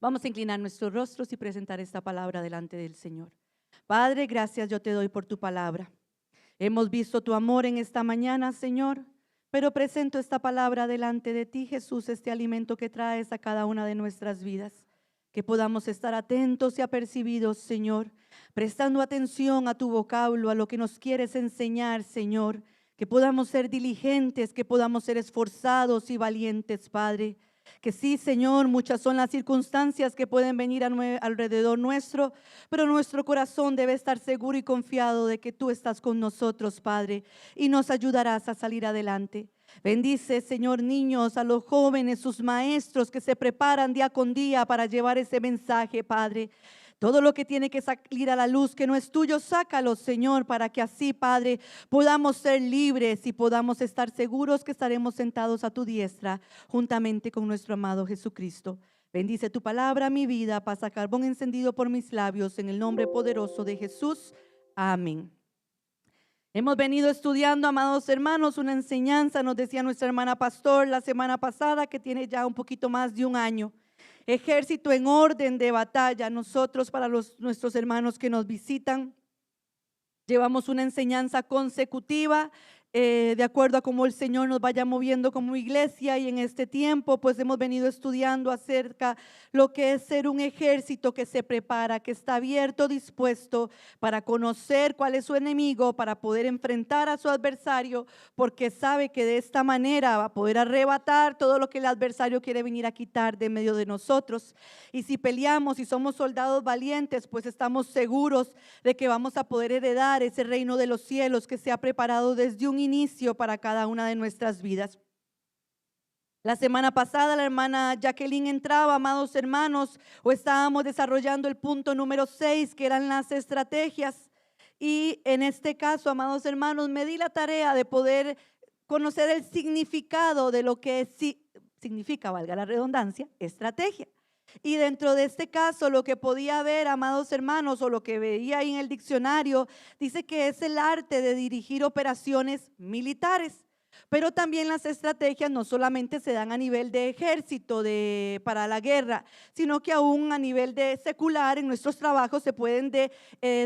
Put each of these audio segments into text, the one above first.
Vamos a inclinar nuestros rostros y presentar esta palabra delante del Señor. Padre, gracias yo te doy por tu palabra. Hemos visto tu amor en esta mañana, Señor, pero presento esta palabra delante de ti, Jesús, este alimento que traes a cada una de nuestras vidas. Que podamos estar atentos y apercibidos, Señor, prestando atención a tu vocablo, a lo que nos quieres enseñar, Señor. Que podamos ser diligentes, que podamos ser esforzados y valientes, Padre. Que sí, Señor, muchas son las circunstancias que pueden venir alrededor nuestro, pero nuestro corazón debe estar seguro y confiado de que tú estás con nosotros, Padre, y nos ayudarás a salir adelante. Bendice, Señor, niños, a los jóvenes, sus maestros que se preparan día con día para llevar ese mensaje, Padre. Todo lo que tiene que salir a la luz que no es tuyo, sácalo, Señor, para que así, Padre, podamos ser libres y podamos estar seguros que estaremos sentados a tu diestra juntamente con nuestro amado Jesucristo. Bendice tu palabra, mi vida, pasa carbón encendido por mis labios, en el nombre poderoso de Jesús. Amén. Hemos venido estudiando, amados hermanos, una enseñanza, nos decía nuestra hermana pastor la semana pasada, que tiene ya un poquito más de un año. Ejército en orden de batalla. Nosotros, para nuestros hermanos que nos visitan, llevamos una enseñanza consecutiva de acuerdo a cómo el Señor nos vaya moviendo como iglesia, y en este tiempo pues hemos venido estudiando acerca lo que es ser un ejército que se prepara, que está abierto, dispuesto para conocer cuál es su enemigo, para poder enfrentar a su adversario, porque sabe que de esta manera va a poder arrebatar todo lo que el adversario quiere venir a quitar de medio de nosotros. Y si peleamos y somos soldados valientes, pues estamos seguros de que vamos a poder heredar ese reino de los cielos que se ha preparado desde un inicio para cada una de nuestras vidas. La semana pasada la hermana Jacqueline entraba, amados hermanos, o estábamos desarrollando el punto número 6, que eran las estrategias. Y en este caso, amados hermanos, me di la tarea de poder conocer el significado de lo que significa, valga la redundancia, estrategia. Y dentro de este caso, lo que podía ver, amados hermanos, o lo que veía ahí en el diccionario, dice que es el arte de dirigir operaciones militares. Pero también las estrategias no solamente se dan a nivel de ejército para la guerra, sino que aún a nivel de secular en nuestros trabajos se pueden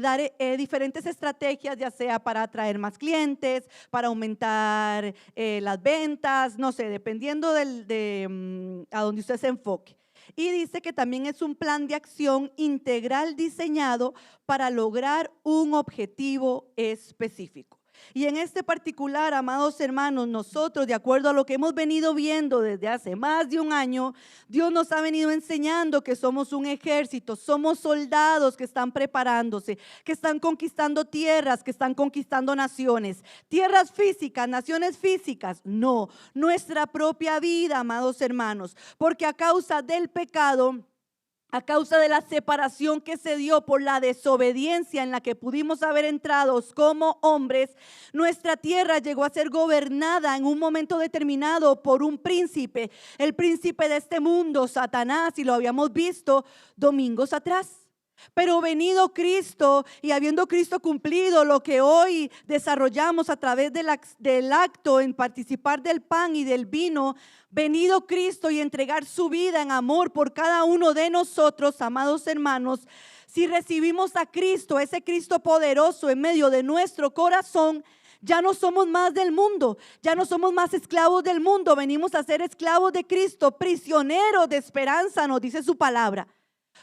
dar diferentes estrategias, ya sea para atraer más clientes, para aumentar las ventas, no sé, dependiendo a donde usted se enfoque. Y dice que también es un plan de acción integral diseñado para lograr un objetivo específico. Y en este particular, amados hermanos, nosotros, de acuerdo a lo que hemos venido viendo desde hace más de un año, Dios nos ha venido enseñando que somos un ejército, somos soldados que están preparándose, que están conquistando tierras, que están conquistando naciones, tierras físicas, naciones físicas. No, nuestra propia vida, amados hermanos, porque a causa del pecado, a causa de la separación que se dio por la desobediencia en la que pudimos haber entrado como hombres, nuestra tierra llegó a ser gobernada en un momento determinado por un príncipe, el príncipe de este mundo, Satanás, y lo habíamos visto domingos atrás. Pero venido Cristo y habiendo Cristo cumplido lo que hoy desarrollamos a través del acto en participar del pan y del vino, venido Cristo y entregar su vida en amor por cada uno de nosotros, amados hermanos, si recibimos a Cristo, ese Cristo poderoso en medio de nuestro corazón, ya no somos más del mundo, ya no somos más esclavos del mundo, venimos a ser esclavos de Cristo, prisioneros de esperanza, nos dice su palabra.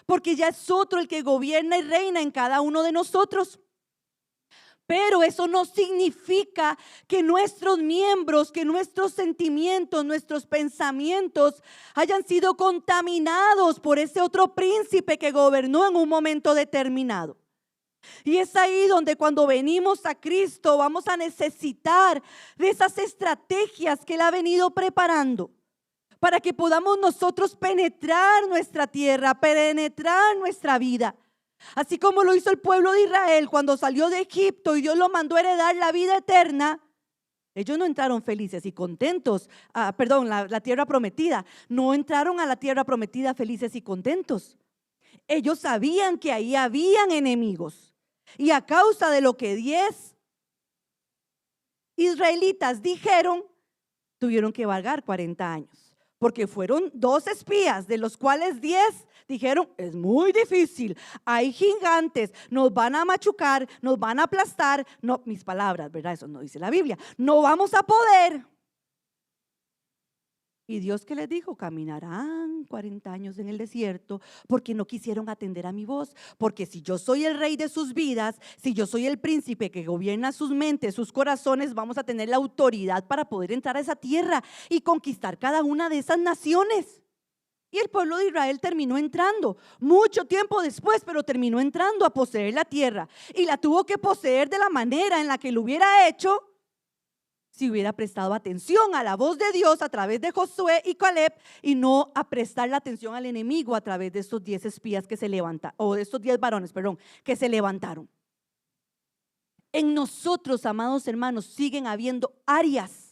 Porque ya es otro el que gobierna y reina en cada uno de nosotros. Pero eso no significa que nuestros miembros, que nuestros sentimientos, nuestros pensamientos hayan sido contaminados por ese otro príncipe que gobernó en un momento determinado. Y es ahí donde cuando venimos a Cristo vamos a necesitar de esas estrategias que Él ha venido preparando, para que podamos nosotros penetrar nuestra tierra, penetrar nuestra vida. Así como lo hizo el pueblo de Israel cuando salió de Egipto y Dios lo mandó a heredar la vida eterna. Ellos no entraron felices y contentos, la tierra prometida. No entraron a la tierra prometida felices y contentos. Ellos sabían que ahí habían enemigos. Y a causa de lo que 10 israelitas dijeron, tuvieron que vagar 40 años. Porque fueron 2 espías, de los cuales 10 dijeron, es muy difícil, hay gigantes, nos van a machucar, nos van a aplastar. No, mis palabras, ¿verdad? Eso no dice la Biblia. No vamos a poder. Y Dios, ¿qué les dijo? Caminarán 40 años en el desierto porque no quisieron atender a mi voz. Porque si yo soy el rey de sus vidas, si yo soy el príncipe que gobierna sus mentes, sus corazones, vamos a tener la autoridad para poder entrar a esa tierra y conquistar cada una de esas naciones. Y el pueblo de Israel terminó entrando mucho tiempo después, pero terminó entrando a poseer la tierra. Y la tuvo que poseer de la manera en la que lo hubiera hecho si hubiera prestado atención a la voz de Dios a través de Josué y Caleb, y no a prestar la atención al enemigo a través de estos 10 espías que se levantaron, o de estos 10 varones, perdón, que se levantaron. En nosotros, amados hermanos, siguen habiendo áreas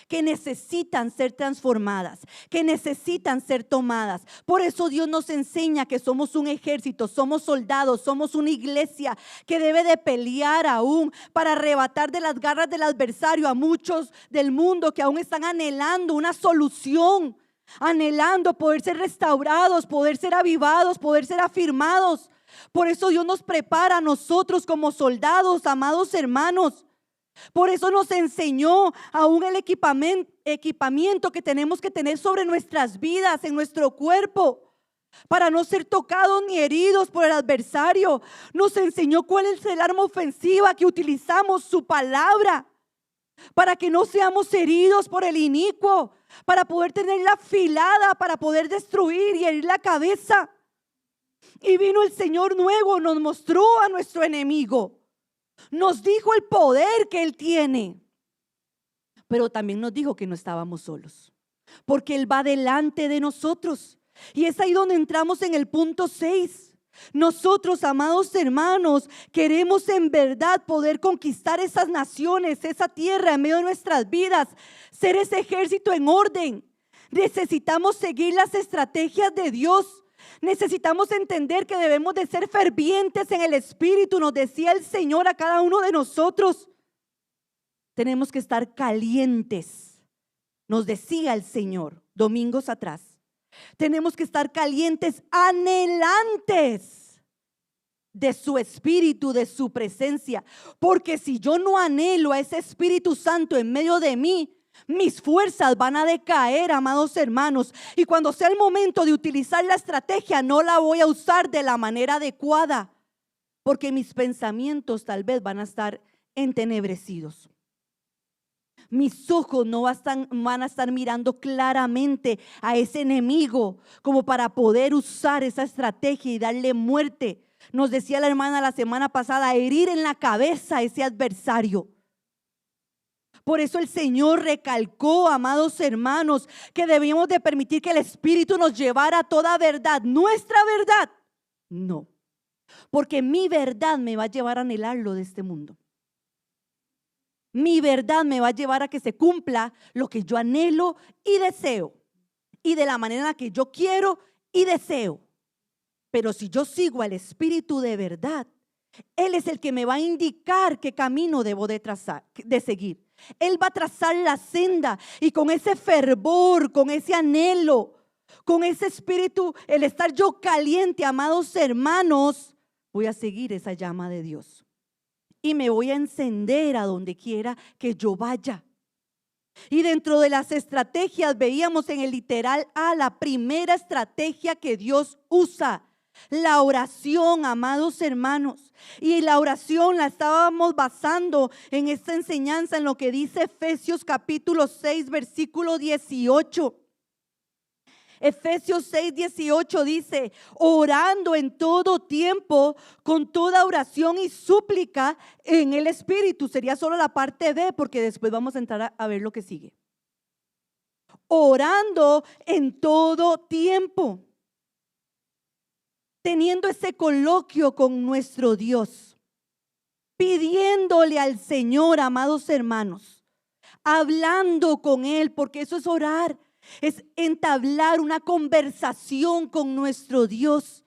que necesitan ser transformadas, que necesitan ser tomadas. Por eso Dios nos enseña que somos un ejército, somos soldados, somos una iglesia que debe de pelear aún para arrebatar de las garras del adversario a muchos del mundo que aún están anhelando una solución, anhelando poder ser restaurados, poder ser avivados, poder ser afirmados. Por eso Dios nos prepara a nosotros como soldados, amados hermanos. Por eso nos enseñó aún el equipamiento que tenemos que tener sobre nuestras vidas, en nuestro cuerpo, para no ser tocados ni heridos por el adversario. Nos enseñó cuál es el arma ofensiva que utilizamos, su palabra, para que no seamos heridos por el inicuo, para poder tenerla afilada, para poder destruir y herir la cabeza. Y vino el Señor nuevo, nos mostró a nuestro enemigo. Nos dijo el poder que Él tiene, pero también nos dijo que no estábamos solos, porque Él va delante de nosotros. Y es ahí donde entramos en el punto 6. Nosotros, amados hermanos, queremos en verdad poder conquistar esas naciones, esa tierra en medio de nuestras vidas, ser ese ejército en orden. Necesitamos seguir las estrategias de Dios. Necesitamos entender que debemos de ser fervientes en el Espíritu. Nos decía el Señor a cada uno de nosotros. Tenemos que estar calientes. Nos decía el Señor domingos atrás. Tenemos que estar calientes, anhelantes de su Espíritu, de su presencia. Porque si yo no anhelo a ese Espíritu Santo en medio de mí, mis fuerzas van a decaer, amados hermanos. Y cuando sea el momento de utilizar la estrategia, no la voy a usar de la manera adecuada, porque mis pensamientos tal vez van a estar entenebrecidos. Mis ojos no van a estar mirando claramente a ese enemigo como para poder usar esa estrategia y darle muerte. Nos decía la hermana la semana pasada, herir en la cabeza a ese adversario. Por eso el Señor recalcó, amados hermanos, que debíamos de permitir que el Espíritu nos llevara a toda verdad. Nuestra verdad, no. Porque mi verdad me va a llevar a anhelar lo de este mundo. Mi verdad me va a llevar a que se cumpla lo que yo anhelo y deseo. Y de la manera en la que yo quiero y deseo. Pero si yo sigo al Espíritu de verdad, Él es el que me va a indicar qué camino debo de trazar, de seguir. Él va a trazar la senda, y con ese fervor, con ese anhelo, con ese espíritu, el estar yo caliente, amados hermanos, voy a seguir esa llama de Dios y me voy a encender a donde quiera que yo vaya. Y dentro de las estrategias veíamos en el literal A la primera estrategia que Dios usa: la oración, amados hermanos. Y la oración la estábamos basando en esta enseñanza en lo que dice Efesios capítulo 6 versículo 18. Efesios 6, 18 dice: orando en todo tiempo con toda oración y súplica en el Espíritu. Sería solo la parte B, porque después vamos a entrar a ver lo que sigue. Orando en todo tiempo, teniendo ese coloquio con nuestro Dios, pidiéndole al Señor, amados hermanos, hablando con Él, porque eso es orar, es entablar una conversación con nuestro Dios,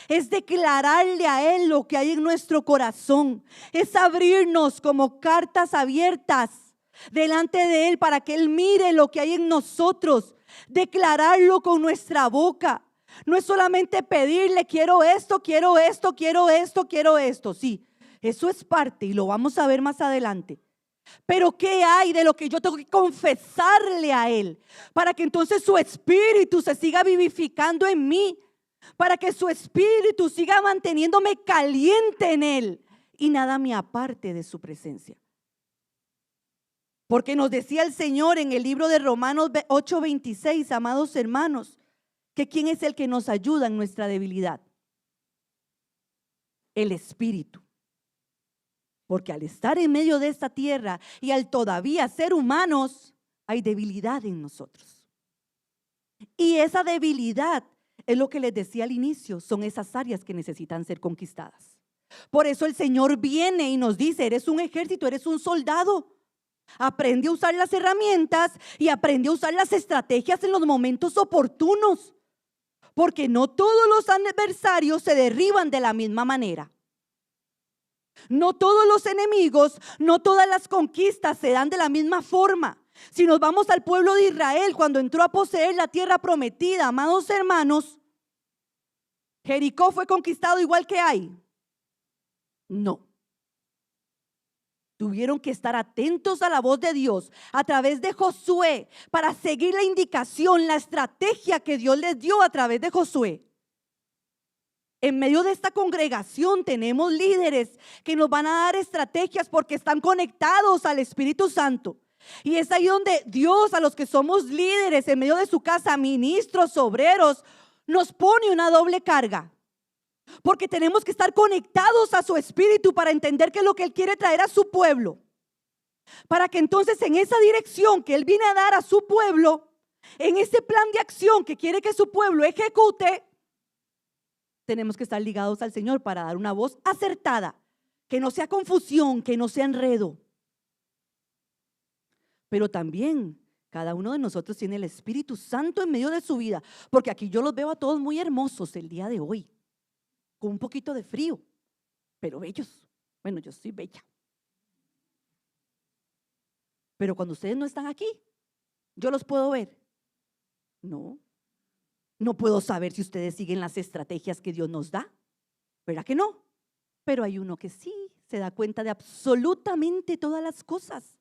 es declararle a Él lo que hay en nuestro corazón, es abrirnos como cartas abiertas delante de Él para que Él mire lo que hay en nosotros, declararlo con nuestra boca. No es solamente pedirle, quiero esto, quiero esto, quiero esto, quiero esto. Sí, eso es parte y lo vamos a ver más adelante. Pero ¿qué hay de lo que yo tengo que confesarle a Él? Para que entonces su espíritu se siga vivificando en mí. Para que su espíritu siga manteniéndome caliente en Él. Y nada me aparte de su presencia. Porque nos decía el Señor en el libro de Romanos 8:26, amados hermanos, que ¿quién es el que nos ayuda en nuestra debilidad? El Espíritu. Porque al estar en medio de esta tierra y al todavía ser humanos, hay debilidad en nosotros. Y esa debilidad es lo que les decía al inicio, son esas áreas que necesitan ser conquistadas. Por eso el Señor viene y nos dice, eres un ejército, eres un soldado. Aprende a usar las herramientas y aprende a usar las estrategias en los momentos oportunos. Porque no todos los adversarios se derriban de la misma manera. No todos los enemigos, no todas las conquistas se dan de la misma forma. Si nos vamos al pueblo de Israel cuando entró a poseer la tierra prometida, amados hermanos, ¿Jericó fue conquistado igual que Ai? No. Tuvieron que estar atentos a la voz de Dios a través de Josué para seguir la indicación, la estrategia que Dios les dio a través de Josué. En medio de esta congregación tenemos líderes que nos van a dar estrategias porque están conectados al Espíritu Santo. Y es ahí donde Dios, a los que somos líderes en medio de su casa, ministros, obreros, nos pone una doble carga. Porque tenemos que estar conectados a su espíritu para entender qué es lo que Él quiere traer a su pueblo. Para que entonces en esa dirección que Él viene a dar a su pueblo, en ese plan de acción que quiere que su pueblo ejecute, tenemos que estar ligados al Señor para dar una voz acertada. Que no sea confusión, que no sea enredo. Pero también cada uno de nosotros tiene el Espíritu Santo en medio de su vida. Porque aquí yo los veo a todos muy hermosos el día de hoy. Con un poquito de frío, pero bellos. Bueno, yo soy bella. Pero cuando ustedes no están aquí, ¿yo los puedo ver? No. No puedo saber si ustedes siguen las estrategias que Dios nos da. ¿Verdad que no? Pero hay uno que sí se da cuenta de absolutamente todas las cosas.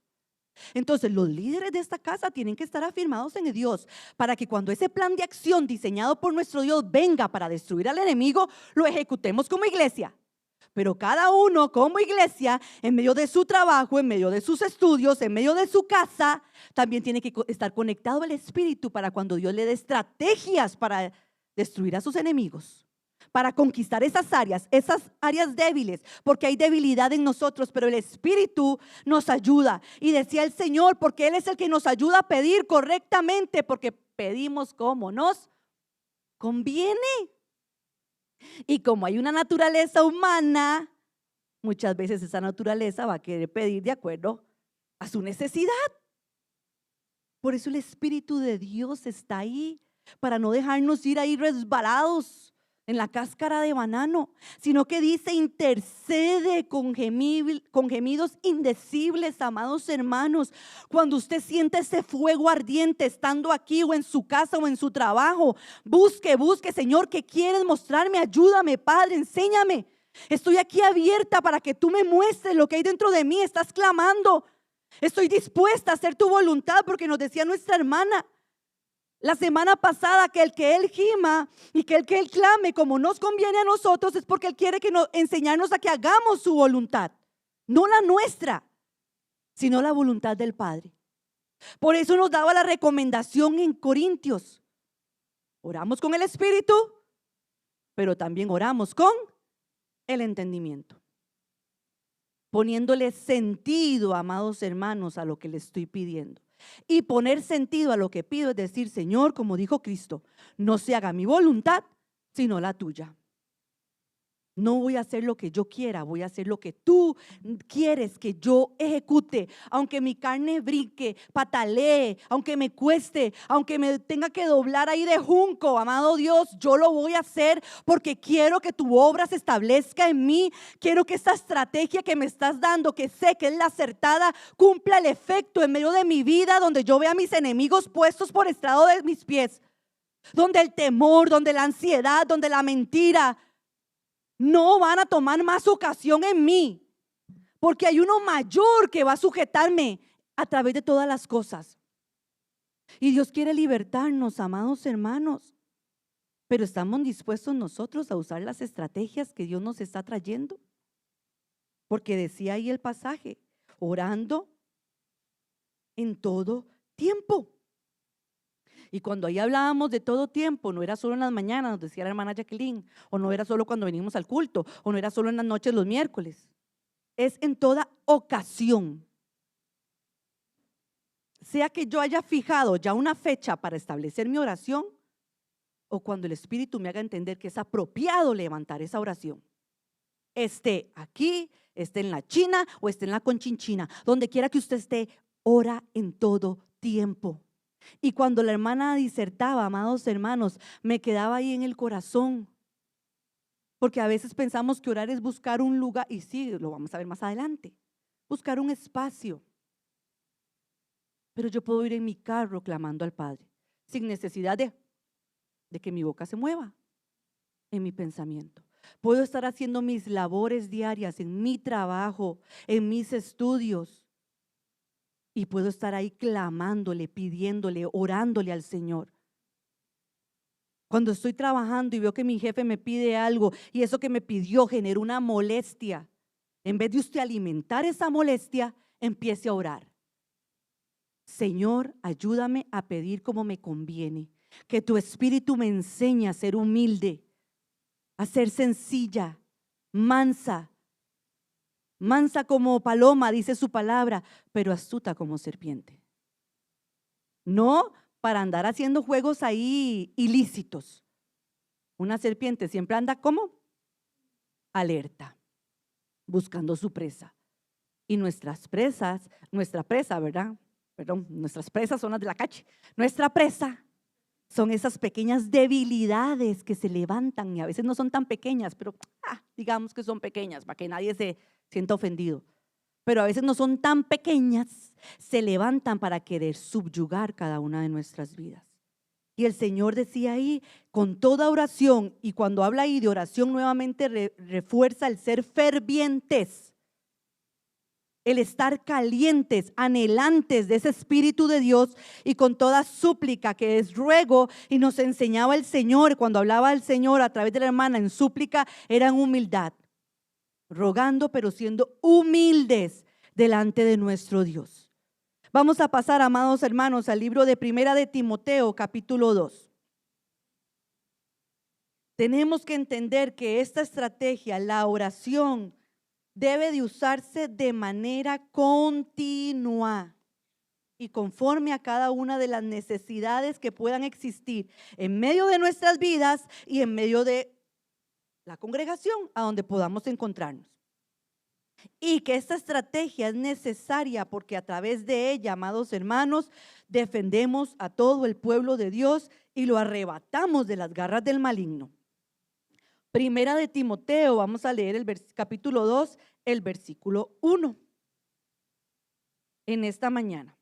Entonces los líderes de esta casa tienen que estar afirmados en Dios para que cuando ese plan de acción diseñado por nuestro Dios venga para destruir al enemigo, lo ejecutemos como iglesia. Pero cada uno como iglesia, en medio de su trabajo, en medio de sus estudios, en medio de su casa, también tiene que estar conectado al Espíritu para cuando Dios le dé estrategias para destruir a sus enemigos. Para conquistar esas áreas débiles, porque hay debilidad en nosotros, pero el Espíritu nos ayuda. Y decía el Señor, porque Él es el que nos ayuda a pedir correctamente, porque pedimos como nos conviene. Y como hay una naturaleza humana, muchas veces esa naturaleza va a querer pedir de acuerdo a su necesidad. Por eso el Espíritu de Dios está ahí, para no dejarnos ir ahí resbalados en la cáscara de banano, sino que dice intercede con gemidos indecibles, amados hermanos. Cuando usted siente ese fuego ardiente estando aquí o en su casa o en su trabajo, busque, Señor, ¿qué quieres mostrarme? Ayúdame, Padre, enséñame. Estoy aquí abierta para que tú me muestres lo que hay dentro de mí. Estás clamando. Estoy dispuesta a hacer tu voluntad, porque nos decía nuestra hermana la semana pasada que el que Él gima y que el que Él clame como nos conviene a nosotros es porque Él quiere enseñarnos a que hagamos su voluntad, no la nuestra, sino la voluntad del Padre. Por eso nos daba la recomendación en Corintios: oramos con el Espíritu, pero también oramos con el entendimiento, poniéndole sentido, amados hermanos, a lo que le estoy pidiendo. Y poner sentido a lo que pido es decir: Señor, como dijo Cristo, no se haga mi voluntad, sino la tuya. No voy a hacer lo que yo quiera, voy a hacer lo que tú quieres que yo ejecute. Aunque mi carne brinque, patalee, aunque me cueste, aunque me tenga que doblar ahí de junco, amado Dios, yo lo voy a hacer porque quiero que tu obra se establezca en mí. Quiero que esta estrategia que me estás dando, que sé que es la acertada, cumpla el efecto en medio de mi vida, donde yo vea a mis enemigos puestos por estrado de mis pies. donde el temor, donde la ansiedad, donde la mentira no van a tomar más ocasión en mí, porque hay uno mayor que va a sujetarme a través de todas las cosas. Y Dios quiere libertarnos, amados hermanos, pero ¿estamos dispuestos nosotros a usar las estrategias que Dios nos está trayendo? Porque decía ahí el pasaje, orando en todo tiempo. Y cuando ahí hablábamos de todo tiempo, no era solo en las mañanas, nos decía la hermana Jacqueline, o no era solo cuando venimos al culto, o no era solo en las noches los miércoles. Es en toda ocasión. Sea que yo haya fijado ya una fecha para establecer mi oración, o cuando el Espíritu me haga entender que es apropiado levantar esa oración. Esté aquí, esté en la China o esté en la Conchinchina, donde quiera que usted esté, ora en todo tiempo. Y cuando la hermana disertaba, amados hermanos, me quedaba ahí en el corazón, porque a veces pensamos que orar es buscar un lugar, y sí, lo vamos a ver más adelante, buscar un espacio. Pero yo puedo ir en mi carro clamando al Padre, sin necesidad de que mi boca se mueva en mi pensamiento. Puedo estar haciendo mis labores diarias, en mi trabajo, en mis estudios, y puedo estar ahí clamándole, pidiéndole, orándole al Señor. Cuando estoy trabajando y veo que mi jefe me pide algo y eso que me pidió genera una molestia, en vez de usted alimentar esa molestia, empiece a orar. Señor, ayúdame a pedir como me conviene. Que tu espíritu me enseñe a ser humilde, a ser sencilla, mansa como paloma, dice su palabra, pero astuta como serpiente. No para andar haciendo juegos ahí ilícitos. Una serpiente siempre anda como alerta, buscando su presa. Y nuestra presa, ¿verdad? Perdón, nuestras presas son las de la calle. Nuestra presa son esas pequeñas debilidades que se levantan y a veces no son tan pequeñas, pero digamos que son pequeñas para que nadie se sienta ofendido. Pero a veces no son tan pequeñas, se levantan para querer subyugar cada una de nuestras vidas. Y el Señor decía ahí, con toda oración, y cuando habla ahí de oración nuevamente refuerza el ser fervientes, el estar calientes, anhelantes de ese Espíritu de Dios, y con toda súplica, que es ruego, y nos enseñaba el Señor, cuando hablaba el Señor a través de la hermana en súplica, era en humildad, rogando pero siendo humildes delante de nuestro Dios. Vamos a pasar, amados hermanos, al libro de Primera de Timoteo, capítulo 2. Tenemos que entender que esta estrategia, la oración, debe de usarse de manera continua y conforme a cada una de las necesidades que puedan existir en medio de nuestras vidas y en medio de la congregación a donde podamos encontrarnos. Y que esta estrategia es necesaria porque a través de ella, amados hermanos, defendemos a todo el pueblo de Dios y lo arrebatamos de las garras del maligno. Primera de Timoteo, vamos a leer el capítulo 2, el versículo 1 en esta mañana.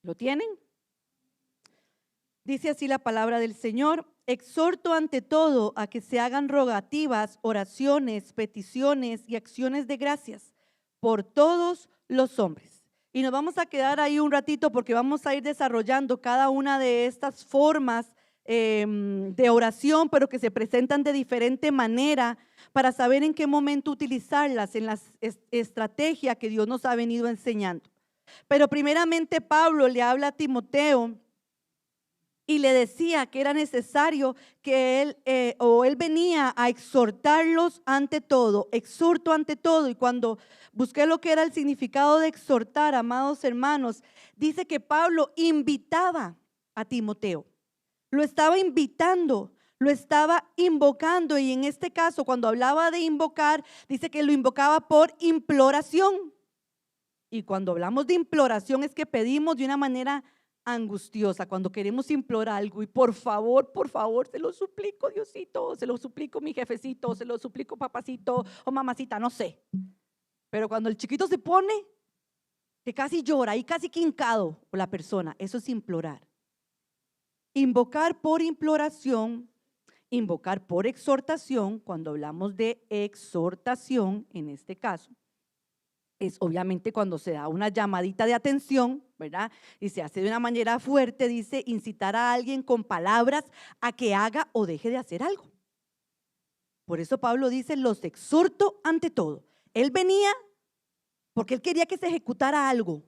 ¿Lo tienen? Dice así la palabra del Señor: exhorto ante todo a que se hagan rogativas, oraciones, peticiones y acciones de gracias por todos los hombres. Y nos vamos a quedar ahí un ratito porque vamos a ir desarrollando cada una de estas formas de oración, pero que se presentan de diferente manera para saber en qué momento utilizarlas en la estrategia que Dios nos ha venido enseñando. Pero primeramente Pablo le habla a Timoteo y le decía que era necesario que él venía a exhortarlos ante todo, exhorto ante todo. Y cuando busqué lo que era el significado de exhortar, amados hermanos, dice que Pablo invitaba a Timoteo, lo estaba invitando, lo estaba invocando. Y en este caso, cuando hablaba de invocar, dice que lo invocaba por imploración. Y cuando hablamos de imploración es que pedimos de una manera angustiosa, cuando queremos implorar algo y por favor, se lo suplico Diosito, se lo suplico mi jefecito, se lo suplico papacito o mamacita, no sé. Pero cuando el chiquito se pone, que casi llora y casi quincado la persona. Eso es implorar. Invocar por imploración, invocar por exhortación, cuando hablamos de exhortación, en este caso, es obviamente cuando se da una llamadita de atención, ¿verdad? Y se hace de una manera fuerte, dice, incitar a alguien con palabras a que haga o deje de hacer algo. Por eso Pablo dice, los exhorto ante todo. Él venía porque él quería que se ejecutara algo.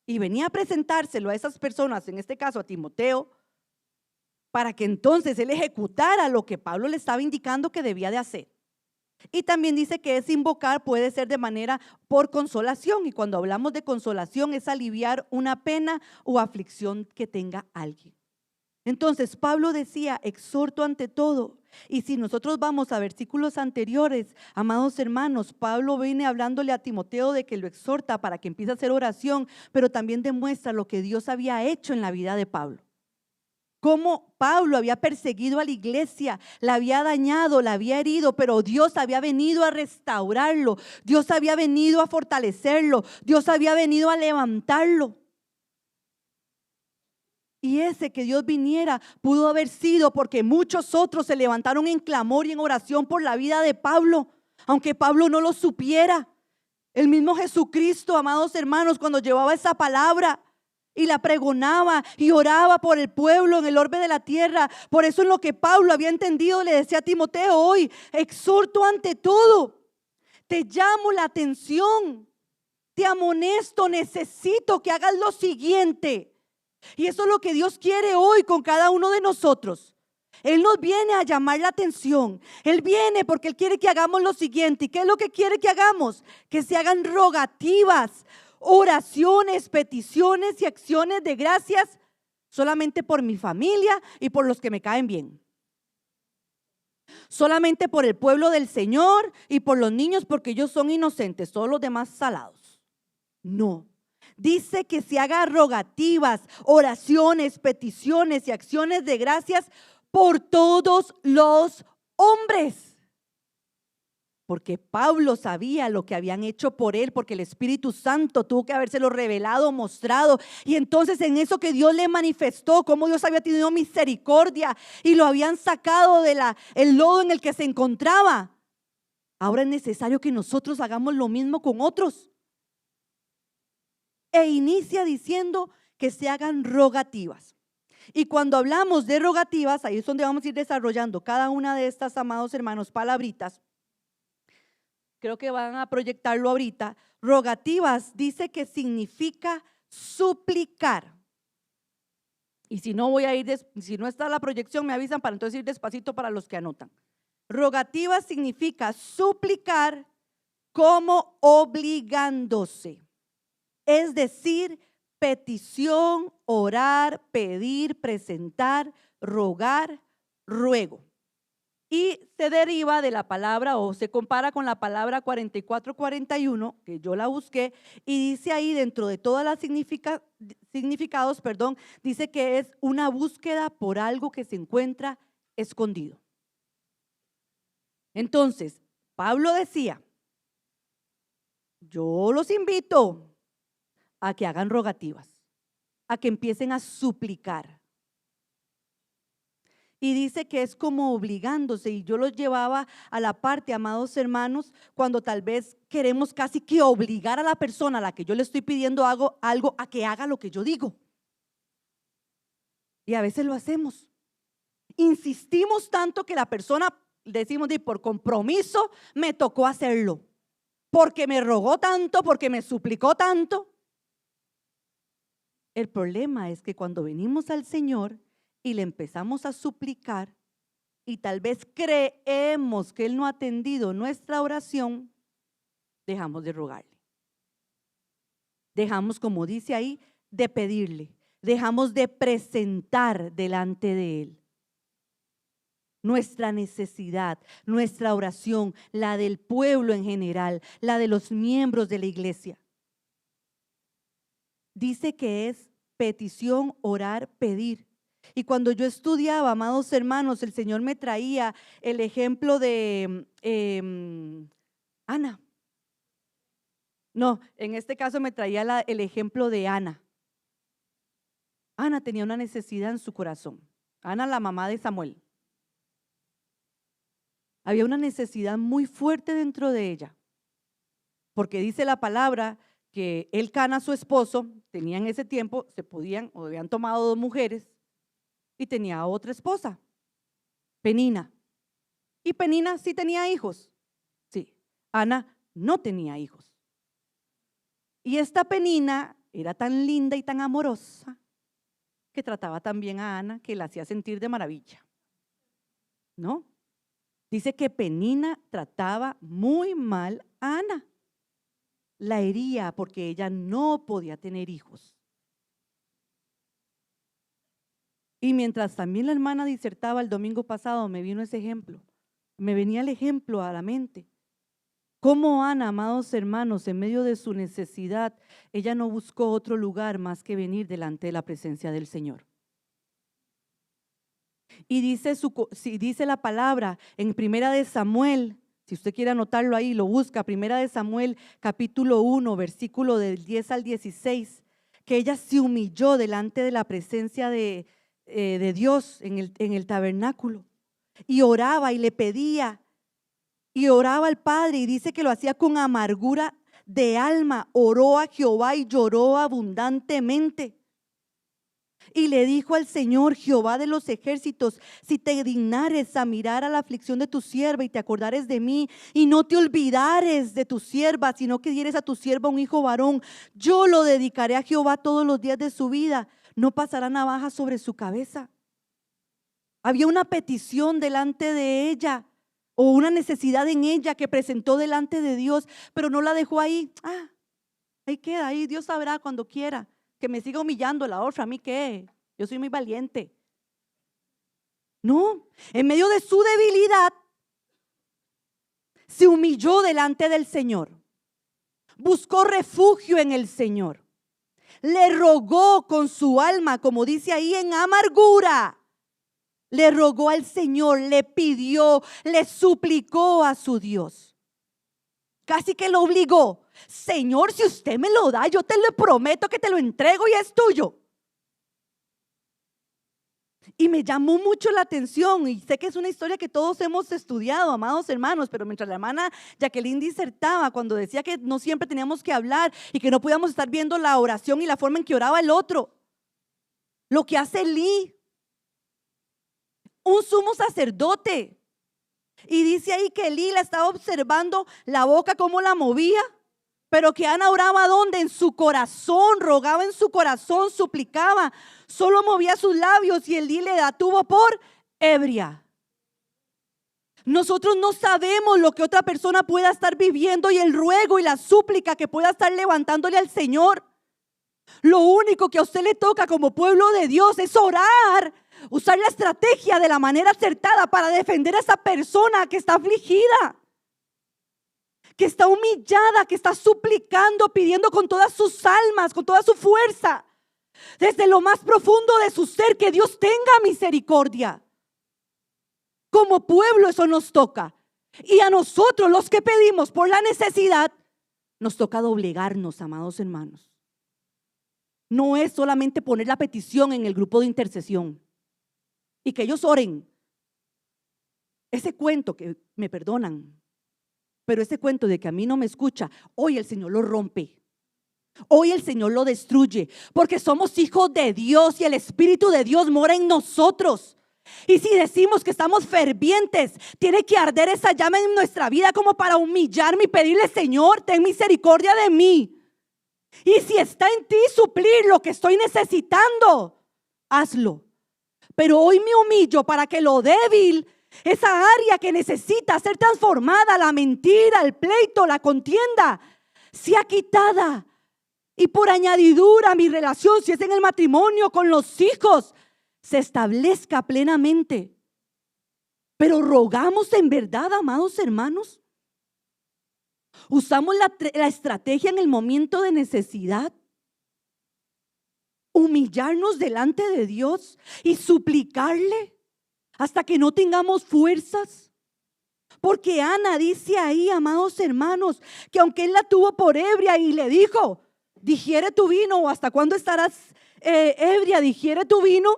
Y venía a presentárselo a esas personas, en este caso a Timoteo, para que entonces él ejecutara lo que Pablo le estaba indicando que debía de hacer. Y también dice que ese invocar puede ser de manera por consolación. Y cuando hablamos de consolación es aliviar una pena o aflicción que tenga alguien. Entonces Pablo decía, exhorto ante todo. Y si nosotros vamos a versículos anteriores, amados hermanos, Pablo viene hablándole a Timoteo de que lo exhorta para que empiece a hacer oración, pero también demuestra lo que Dios había hecho en la vida de Pablo. Cómo Pablo había perseguido a la iglesia, la había dañado, la había herido, pero Dios había venido a restaurarlo, Dios había venido a fortalecerlo, Dios había venido a levantarlo. Y ese que Dios viniera pudo haber sido porque muchos otros se levantaron en clamor y en oración por la vida de Pablo, aunque Pablo no lo supiera. El mismo Jesucristo, amados hermanos, cuando llevaba esa palabra y la pregonaba y oraba por el pueblo en el orbe de la tierra, por eso en lo que Pablo había entendido le decía a Timoteo hoy, exhorto ante todo, te llamo la atención, te amonesto, necesito que hagas lo siguiente. Y eso es lo que Dios quiere hoy con cada uno de nosotros. Él nos viene a llamar la atención. Él viene porque Él quiere que hagamos lo siguiente. ¿Y qué es lo que quiere que hagamos? Que se hagan rogativas, oraciones, peticiones y acciones de gracias solamente por mi familia y por los que me caen bien. Solamente por el pueblo del Señor y por los niños porque ellos son inocentes, todos los demás salados. No. Dice que se haga rogativas, oraciones, peticiones y acciones de gracias por todos los hombres. Porque Pablo sabía lo que habían hecho por él, porque el Espíritu Santo tuvo que habérselo revelado, mostrado. Y entonces en eso que Dios le manifestó, cómo Dios había tenido misericordia y lo habían sacado de el lodo en el que se encontraba. Ahora es necesario que nosotros hagamos lo mismo con otros. E inicia diciendo que se hagan rogativas. Y cuando hablamos de rogativas, ahí es donde vamos a ir desarrollando cada una de estas, amados hermanos, palabritas. Creo que van a proyectarlo ahorita. Rogativas dice que significa suplicar. Y si no voy a ir, si no está la proyección, me avisan para entonces ir despacito para los que anotan. Rogativas significa suplicar como obligándose. Es decir, petición, orar, pedir, presentar, rogar, ruego. Y se deriva de la palabra o se compara con la palabra 44-41, que yo la busqué, y dice ahí dentro de todas las significados, dice que es una búsqueda por algo que se encuentra escondido. Entonces, Pablo decía, yo los invito a que hagan rogativas, a que empiecen a suplicar. Y dice que es como obligándose, y yo los llevaba a la parte, amados hermanos, cuando tal vez queremos casi que obligar a la persona a la que yo le estoy pidiendo algo a que haga lo que yo digo. Y a veces lo hacemos. Insistimos tanto que la persona, decimos, por compromiso me tocó hacerlo, porque me rogó tanto, porque me suplicó tanto. El problema es que cuando venimos al Señor y le empezamos a suplicar y tal vez creemos que Él no ha atendido nuestra oración, dejamos de rogarle. Dejamos, como dice ahí, de pedirle. Dejamos de presentar delante de Él nuestra necesidad, nuestra oración, la del pueblo en general, la de los miembros de la iglesia. Dice que es petición, orar, pedir. Y cuando yo estudiaba, amados hermanos, el Señor me traía el ejemplo de Ana. No, en este caso me traía el ejemplo de Ana. Ana tenía una necesidad en su corazón. Ana, la mamá de Samuel. Había una necesidad muy fuerte dentro de ella, porque dice la palabra que Elcana, su esposo, tenía en ese tiempo, se podían o habían tomado 2 mujeres y tenía otra esposa, Penina. Y Penina sí tenía hijos. Sí, Ana no tenía hijos. Y esta Penina era tan linda y tan amorosa que trataba también a Ana, que la hacía sentir de maravilla. ¿No? Dice que Penina trataba muy mal a Ana. La hería porque ella no podía tener hijos. Y mientras también la hermana disertaba el domingo pasado, me vino ese ejemplo. Me venía el ejemplo a la mente. Cómo Ana, amados hermanos, en medio de su necesidad, ella no buscó otro lugar más que venir delante de la presencia del Señor. Y dice la palabra en Primera de Samuel, si usted quiere anotarlo ahí, lo busca, Primera de Samuel capítulo 1, versículo del 10 al 16, que ella se humilló delante de la presencia de Dios en el tabernáculo y oraba y le pedía y oraba al Padre, y dice que lo hacía con amargura de alma, oró a Jehová y lloró abundantemente. Y le dijo al Señor, Jehová de los ejércitos: si te dignares a mirar a la aflicción de tu sierva y te acordares de mí y no te olvidares de tu sierva, sino que dieres a tu sierva un hijo varón, yo lo dedicaré a Jehová todos los días de su vida, no pasará navaja sobre su cabeza. Había una petición delante de ella o una necesidad en ella que presentó delante de Dios, pero no la dejó ahí. Ahí queda, ahí Dios sabrá cuando quiera. Que me siga humillando la otra, ¿a mí qué? Yo soy muy valiente. No, en medio de su debilidad, se humilló delante del Señor. Buscó refugio en el Señor. Le rogó con su alma, como dice ahí, en amargura. Le rogó al Señor, le pidió, le suplicó a su Dios. Casi que lo obligó. Señor, si usted me lo da, yo te lo prometo que te lo entrego y es tuyo. Y me llamó mucho la atención, y sé que es una historia que todos hemos estudiado, amados hermanos, pero mientras la hermana Jacqueline disertaba, cuando decía que no siempre teníamos que hablar y que no podíamos estar viendo la oración y la forma en que oraba el otro, lo que hace Elí, un sumo sacerdote. Y dice ahí que Elí la estaba observando la boca, cómo la movía, pero que Ana oraba ¿dónde? En su corazón, rogaba en su corazón, suplicaba, solo movía sus labios y Elí le detuvo por ebria. Nosotros no sabemos lo que otra persona pueda estar viviendo y el ruego y la súplica que pueda estar levantándole al Señor. Lo único que a usted le toca como pueblo de Dios es orar, usar la estrategia de la manera acertada para defender a esa persona que está afligida, que está humillada, que está suplicando, pidiendo con todas sus almas, con toda su fuerza, desde lo más profundo de su ser, que Dios tenga misericordia. Como pueblo eso nos toca. Y a nosotros, los que pedimos por la necesidad, nos toca doblegarnos, amados hermanos. No es solamente poner la petición en el grupo de intercesión y que ellos oren. Ese cuento, que me perdonan, pero ese cuento de que a mí no me escucha, hoy el Señor lo rompe. Hoy el Señor lo destruye, porque somos hijos de Dios y el Espíritu de Dios mora en nosotros. Y si decimos que estamos fervientes, tiene que arder esa llama en nuestra vida como para humillarme y pedirle: Señor, ten misericordia de mí. Y si está en ti suplir lo que estoy necesitando, hazlo. Pero hoy me humillo para que lo débil, esa área que necesita ser transformada, la mentira, el pleito, la contienda, sea quitada. Y por añadidura mi relación, si es en el matrimonio, con los hijos, se establezca plenamente. Pero rogamos en verdad, amados hermanos. Usamos la estrategia en el momento de necesidad. Humillarnos delante de Dios y suplicarle hasta que no tengamos fuerzas. Porque Ana dice ahí, amados hermanos, que aunque él la tuvo por ebria y le dijo, digiere tu vino, o hasta cuándo estarás ebria, digiere tu vino.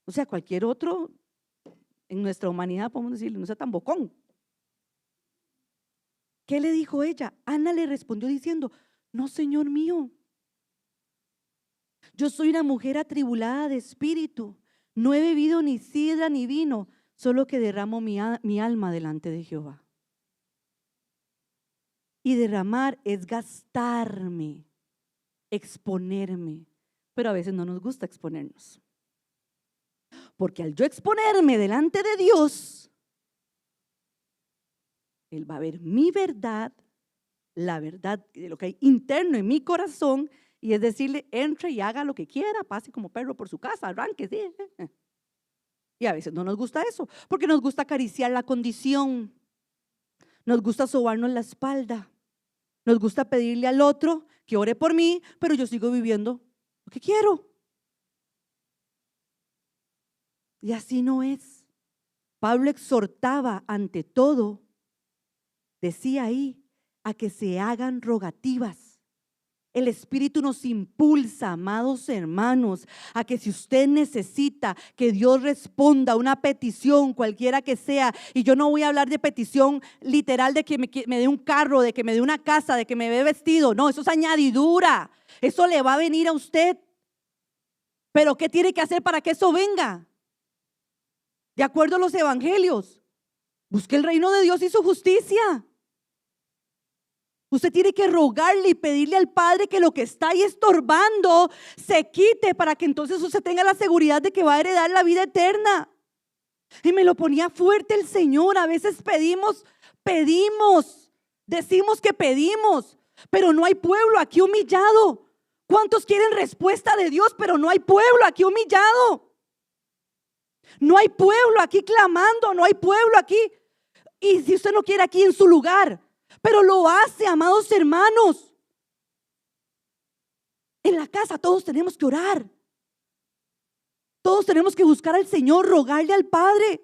O sea, cualquier otro en nuestra humanidad podemos decirle, no sea tan bocón. ¿Qué le dijo ella? Ana le respondió diciendo, no, Señor mío, yo soy una mujer atribulada de espíritu, no he bebido ni sidra ni vino, solo que derramo mi alma delante de Jehová. Y derramar es gastarme, exponerme, pero a veces no nos gusta exponernos. Porque al yo exponerme delante de Dios, Él va a ver mi verdad, la verdad de lo que hay interno en mi corazón, y es decirle, entre y haga lo que quiera, pase como perro por su casa, arranque, sí. Y a veces no nos gusta eso, porque nos gusta acariciar la condición, nos gusta sobarnos la espalda, nos gusta pedirle al otro que ore por mí, pero yo sigo viviendo lo que quiero. Y así no es. Pablo exhortaba ante todo, decía ahí, a que se hagan rogativas. El Espíritu nos impulsa, amados hermanos, a que si usted necesita que Dios responda a una petición, cualquiera que sea, y yo no voy a hablar de petición literal de que me dé un carro, de que me dé una casa, de que me dé vestido, no, eso es añadidura, eso le va a venir a usted. Pero ¿qué tiene que hacer para que eso venga? De acuerdo a los evangelios, busque el reino de Dios y su justicia. Usted tiene que rogarle y pedirle al Padre que lo que está ahí estorbando se quite, para que entonces usted tenga la seguridad de que va a heredar la vida eterna. Y me lo ponía fuerte el Señor. A veces pedimos, decimos que pedimos, pero no hay pueblo aquí humillado. ¿Cuántos quieren respuesta de Dios? Pero no hay pueblo aquí humillado. No hay pueblo aquí clamando, no hay pueblo aquí. Y si usted no quiere, aquí en su lugar, pero lo hace, amados hermanos. En la casa todos tenemos que orar. Todos tenemos que buscar al Señor, rogarle al Padre.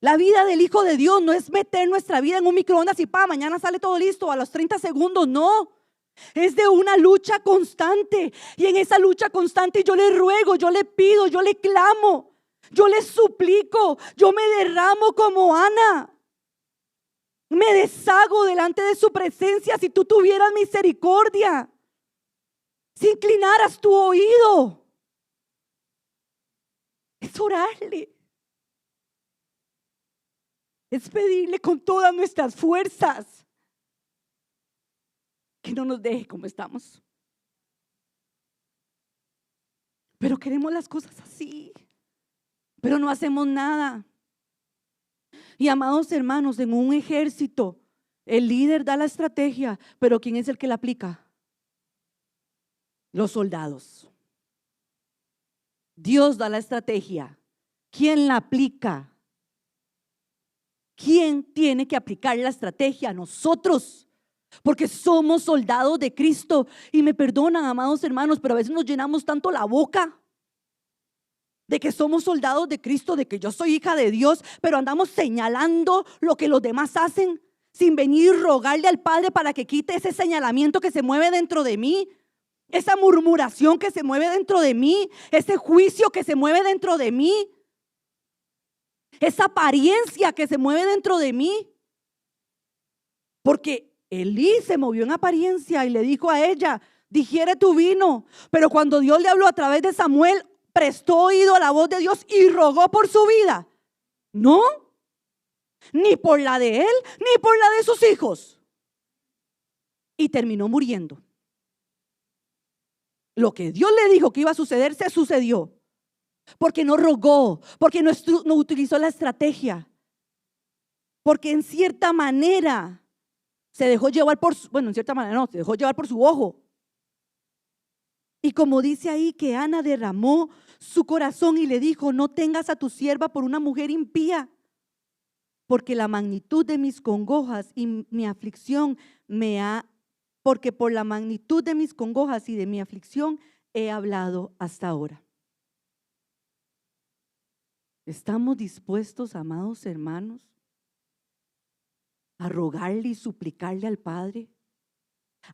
La vida del Hijo de Dios no es meter nuestra vida en un microondas y mañana sale todo listo a los 30 segundos, no. Es de una lucha constante, y en esa lucha constante yo le ruego, yo le pido, yo le clamo, yo le suplico, yo me derramo como Ana. Me deshago delante de su presencia. Si tú tuvieras misericordia, si inclinaras tu oído, es orarle, es pedirle con todas nuestras fuerzas que no nos deje como estamos. Pero queremos las cosas así, pero no hacemos nada. Y amados hermanos, en un ejército, el líder da la estrategia, pero ¿quién es el que la aplica? Los soldados. Dios da la estrategia. ¿Quién la aplica? ¿Quién tiene que aplicar la estrategia? Nosotros, porque somos soldados de Cristo. Y me perdonan, amados hermanos, pero a veces nos llenamos tanto la boca de que somos soldados de Cristo, de que yo soy hija de Dios, pero andamos señalando lo que los demás hacen, sin venir y rogarle al Padre para que quite ese señalamiento que se mueve dentro de mí, esa murmuración que se mueve dentro de mí, ese juicio que se mueve dentro de mí, esa apariencia que se mueve dentro de mí. Porque Elí se movió en apariencia y le dijo a ella, digiere tu vino. Pero cuando Dios le habló a través de Samuel, prestó oído a la voz de Dios y rogó por su vida. No, ni por la de él, ni por la de sus hijos. Y terminó muriendo. Lo que Dios le dijo que iba a suceder, se sucedió. Porque no rogó, porque no utilizó la estrategia. Porque en cierta manera se dejó llevar por su, en cierta manera no, se dejó llevar por su ojo. Y como dice ahí que Ana derramó su corazón y le dijo, no tengas a tu sierva por una mujer impía, porque la magnitud de mis congojas y mi aflicción porque por la magnitud de mis congojas y de mi aflicción he hablado hasta ahora. ¿Estamos dispuestos, amados hermanos, a rogarle y suplicarle al Padre?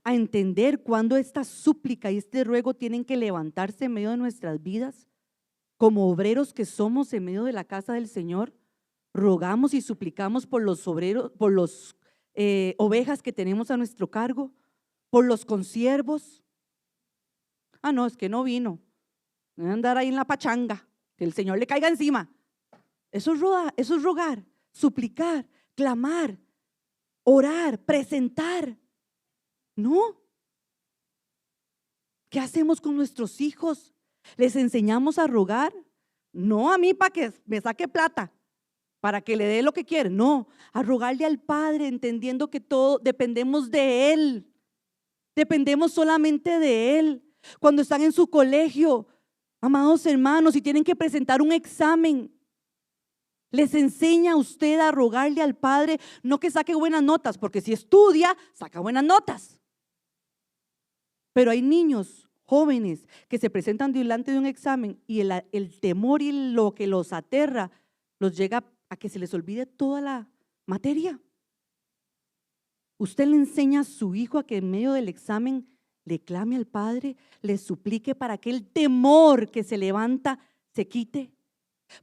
A entender cuándo esta súplica y este ruego tienen que levantarse en medio de nuestras vidas, como obreros que somos en medio de la casa del Señor. Rogamos y suplicamos por los obreros, por los ovejas que tenemos a nuestro cargo, por los consiervos. Ah, no, es que no vino. Voy a andar ahí en la pachanga, que el Señor le caiga encima. Eso es rogar, suplicar, clamar, orar, presentar. No. ¿Qué hacemos con nuestros hijos? ¿Les enseñamos a rogar? No a mí para que me saque plata, para que le dé lo que quiere. No, a rogarle al Padre, entendiendo que todo dependemos de Él. Dependemos solamente de Él. Cuando están en su colegio, amados hermanos, y tienen que presentar un examen, les enseña a usted a rogarle al Padre, no que saque buenas notas, porque si estudia, saca buenas notas. Pero hay niños jóvenes que se presentan delante de un examen y el temor y lo que los aterra los llega a que se les olvide toda la materia. Usted le enseña a su hijo a que en medio del examen le clame al Padre, le suplique para que el temor que se levanta se quite,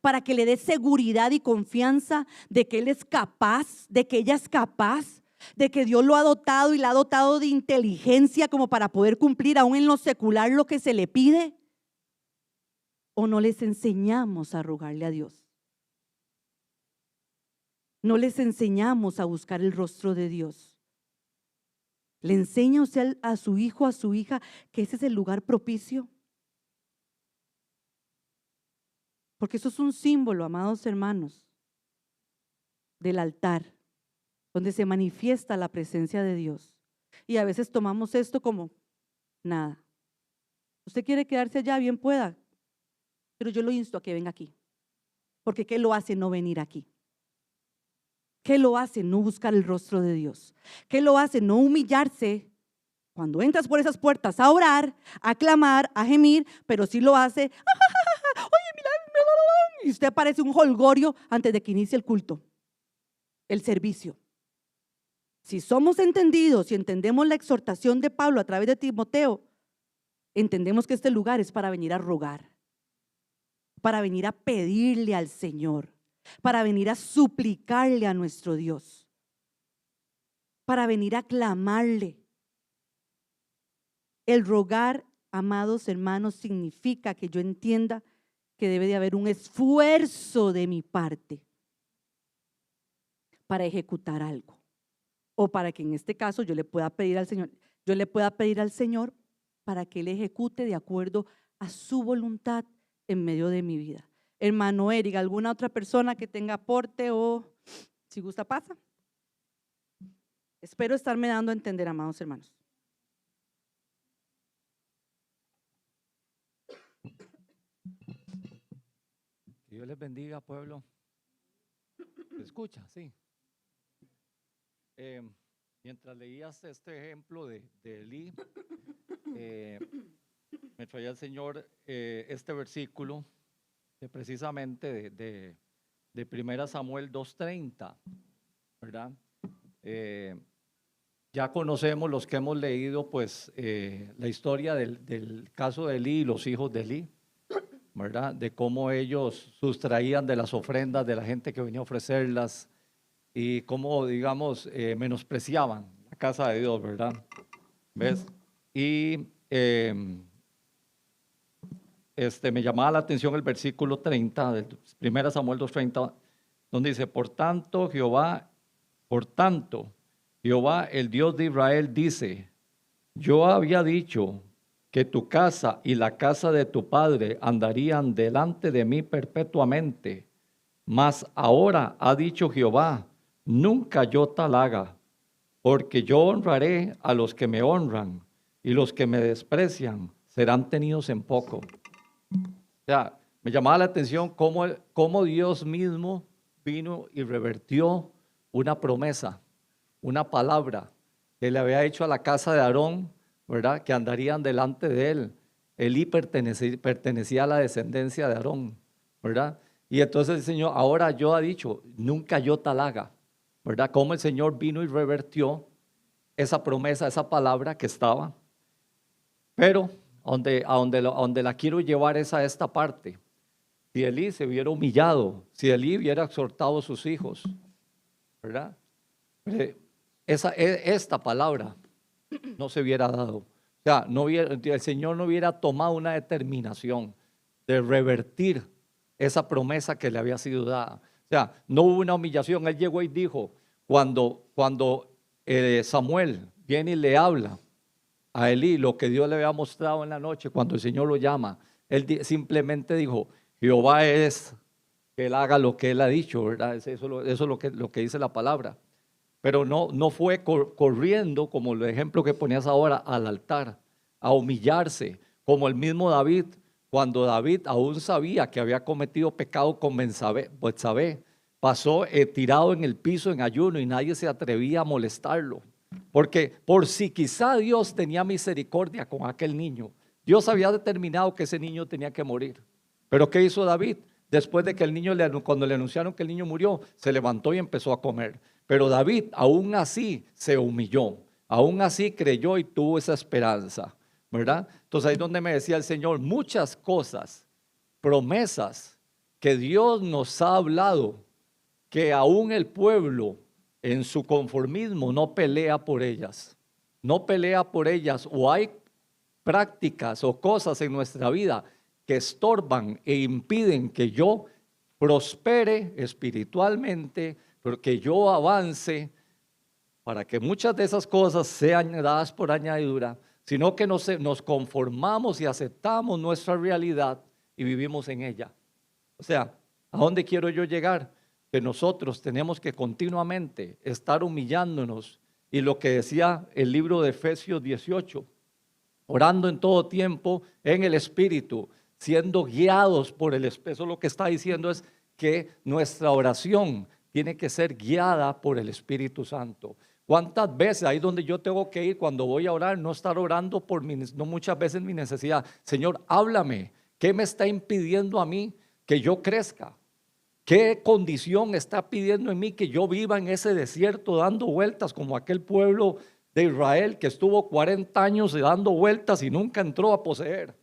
para que le dé seguridad y confianza de que él es capaz, de que ella es capaz, de que Dios lo ha dotado y la ha dotado de inteligencia como para poder cumplir aún en lo secular lo que se le pide. ¿O no les enseñamos a rogarle a Dios? ¿No les enseñamos a buscar el rostro de Dios? ¿Le enseña usted a su hijo, a su hija, que ese es el lugar propicio? Porque eso es un símbolo, amados hermanos, del altar, donde se manifiesta la presencia de Dios. Y a veces tomamos esto como nada. Usted quiere quedarse allá, bien pueda, pero yo lo insto a que venga aquí. Porque ¿qué lo hace no venir aquí? ¿Qué lo hace no buscar el rostro de Dios? ¿Qué lo hace no humillarse cuando entras por esas puertas a orar, a clamar, a gemir, pero sí lo hace? Oye, mira, y usted parece un jolgorio antes de que inicie el culto, el servicio. Si somos entendidos y entendemos la exhortación de Pablo a través de Timoteo, entendemos que este lugar es para venir a rogar, para venir a pedirle al Señor, para venir a suplicarle a nuestro Dios, para venir a clamarle. El rogar, amados hermanos, significa que yo entienda que debe de haber un esfuerzo de mi parte para ejecutar algo, o para que en este caso yo le pueda pedir al Señor, para que Él ejecute de acuerdo a su voluntad en medio de mi vida. Hermano Eric, ¿alguna otra persona que tenga aporte o si gusta pasa? Espero estarme dando a entender, amados hermanos. Que Dios les bendiga, pueblo. ¿Se escucha? Sí. Mientras leías este ejemplo de Elí, me traía el Señor este versículo precisamente de 1 Samuel 2:30, ¿verdad? Ya conocemos los que hemos leído pues la historia del caso de Elí y los hijos de Elí, ¿verdad? De cómo ellos sustraían de las ofrendas de la gente que venía a ofrecerlas y cómo, digamos, menospreciaban la casa de Dios, ¿verdad? ¿Ves? Y me llamaba la atención el versículo 30 de 1 Samuel 2:30, donde dice, por tanto, Jehová, el Dios de Israel dice, yo había dicho que tu casa y la casa de tu padre andarían delante de mí perpetuamente, mas ahora ha dicho Jehová, nunca yo tal haga, porque yo honraré a los que me honran y los que me desprecian serán tenidos en poco. O sea, me llamaba la atención cómo Dios mismo vino y revertió una promesa, una palabra que le había hecho a la casa de Aarón, ¿verdad? Que andarían delante de él. Elí pertenecía a la descendencia de Aarón, ¿verdad? Y entonces el Señor, ahora yo ha dicho, nunca yo tal haga, ¿verdad? Como el Señor vino y revertió esa promesa, esa palabra que estaba. Pero a donde la quiero llevar es a esta parte. Si Elí se hubiera humillado, si Elí hubiera exhortado a sus hijos, ¿verdad? Esta palabra no se hubiera dado. O sea, el Señor no hubiera tomado una determinación de revertir esa promesa que le había sido dada. O sea, no hubo una humillación. Él llegó y dijo, cuando Samuel viene y le habla a Elí lo que Dios le había mostrado en la noche, cuando el Señor lo llama, él simplemente dijo, Jehová es que él haga lo que él ha dicho, ¿verdad? Eso es lo que dice la palabra. Pero no fue corriendo, como el ejemplo que ponías ahora, al altar, a humillarse, como el mismo David, cuando David aún sabía que había cometido pecado con Betsabé, pasó tirado en el piso en ayuno y nadie se atrevía a molestarlo. Porque por si quizá Dios tenía misericordia con aquel niño, Dios había determinado que ese niño tenía que morir. Pero ¿qué hizo David? Después de que el niño, cuando le anunciaron que el niño murió, se levantó y empezó a comer. Pero David aún así se humilló, aún así creyó y tuvo esa esperanza, ¿verdad? Entonces ahí es donde me decía el Señor, muchas cosas, promesas que Dios nos ha hablado, que aún el pueblo en su conformismo no pelea por ellas, no pelea por ellas, o hay prácticas o cosas en nuestra vida que estorban e impiden que yo prospere espiritualmente, porque yo avance, para que muchas de esas cosas sean dadas por añadidura, sino que nos conformamos y aceptamos nuestra realidad y vivimos en ella. O sea, ¿a dónde quiero yo llegar? Que nosotros tenemos que continuamente estar humillándonos, y lo que decía el libro de Efesios 18, orando en todo tiempo en el Espíritu, siendo guiados por el Espíritu. Eso lo que está diciendo es que nuestra oración tiene que ser guiada por el Espíritu Santo. ¿Cuántas veces ahí donde yo tengo que ir cuando voy a orar, no estar orando por no muchas veces mi necesidad? Señor, háblame. ¿Qué me está impidiendo a mí que yo crezca? ¿Qué condición está pidiendo en mí que yo viva en ese desierto dando vueltas como aquel pueblo de Israel que estuvo 40 años dando vueltas y nunca entró a poseer?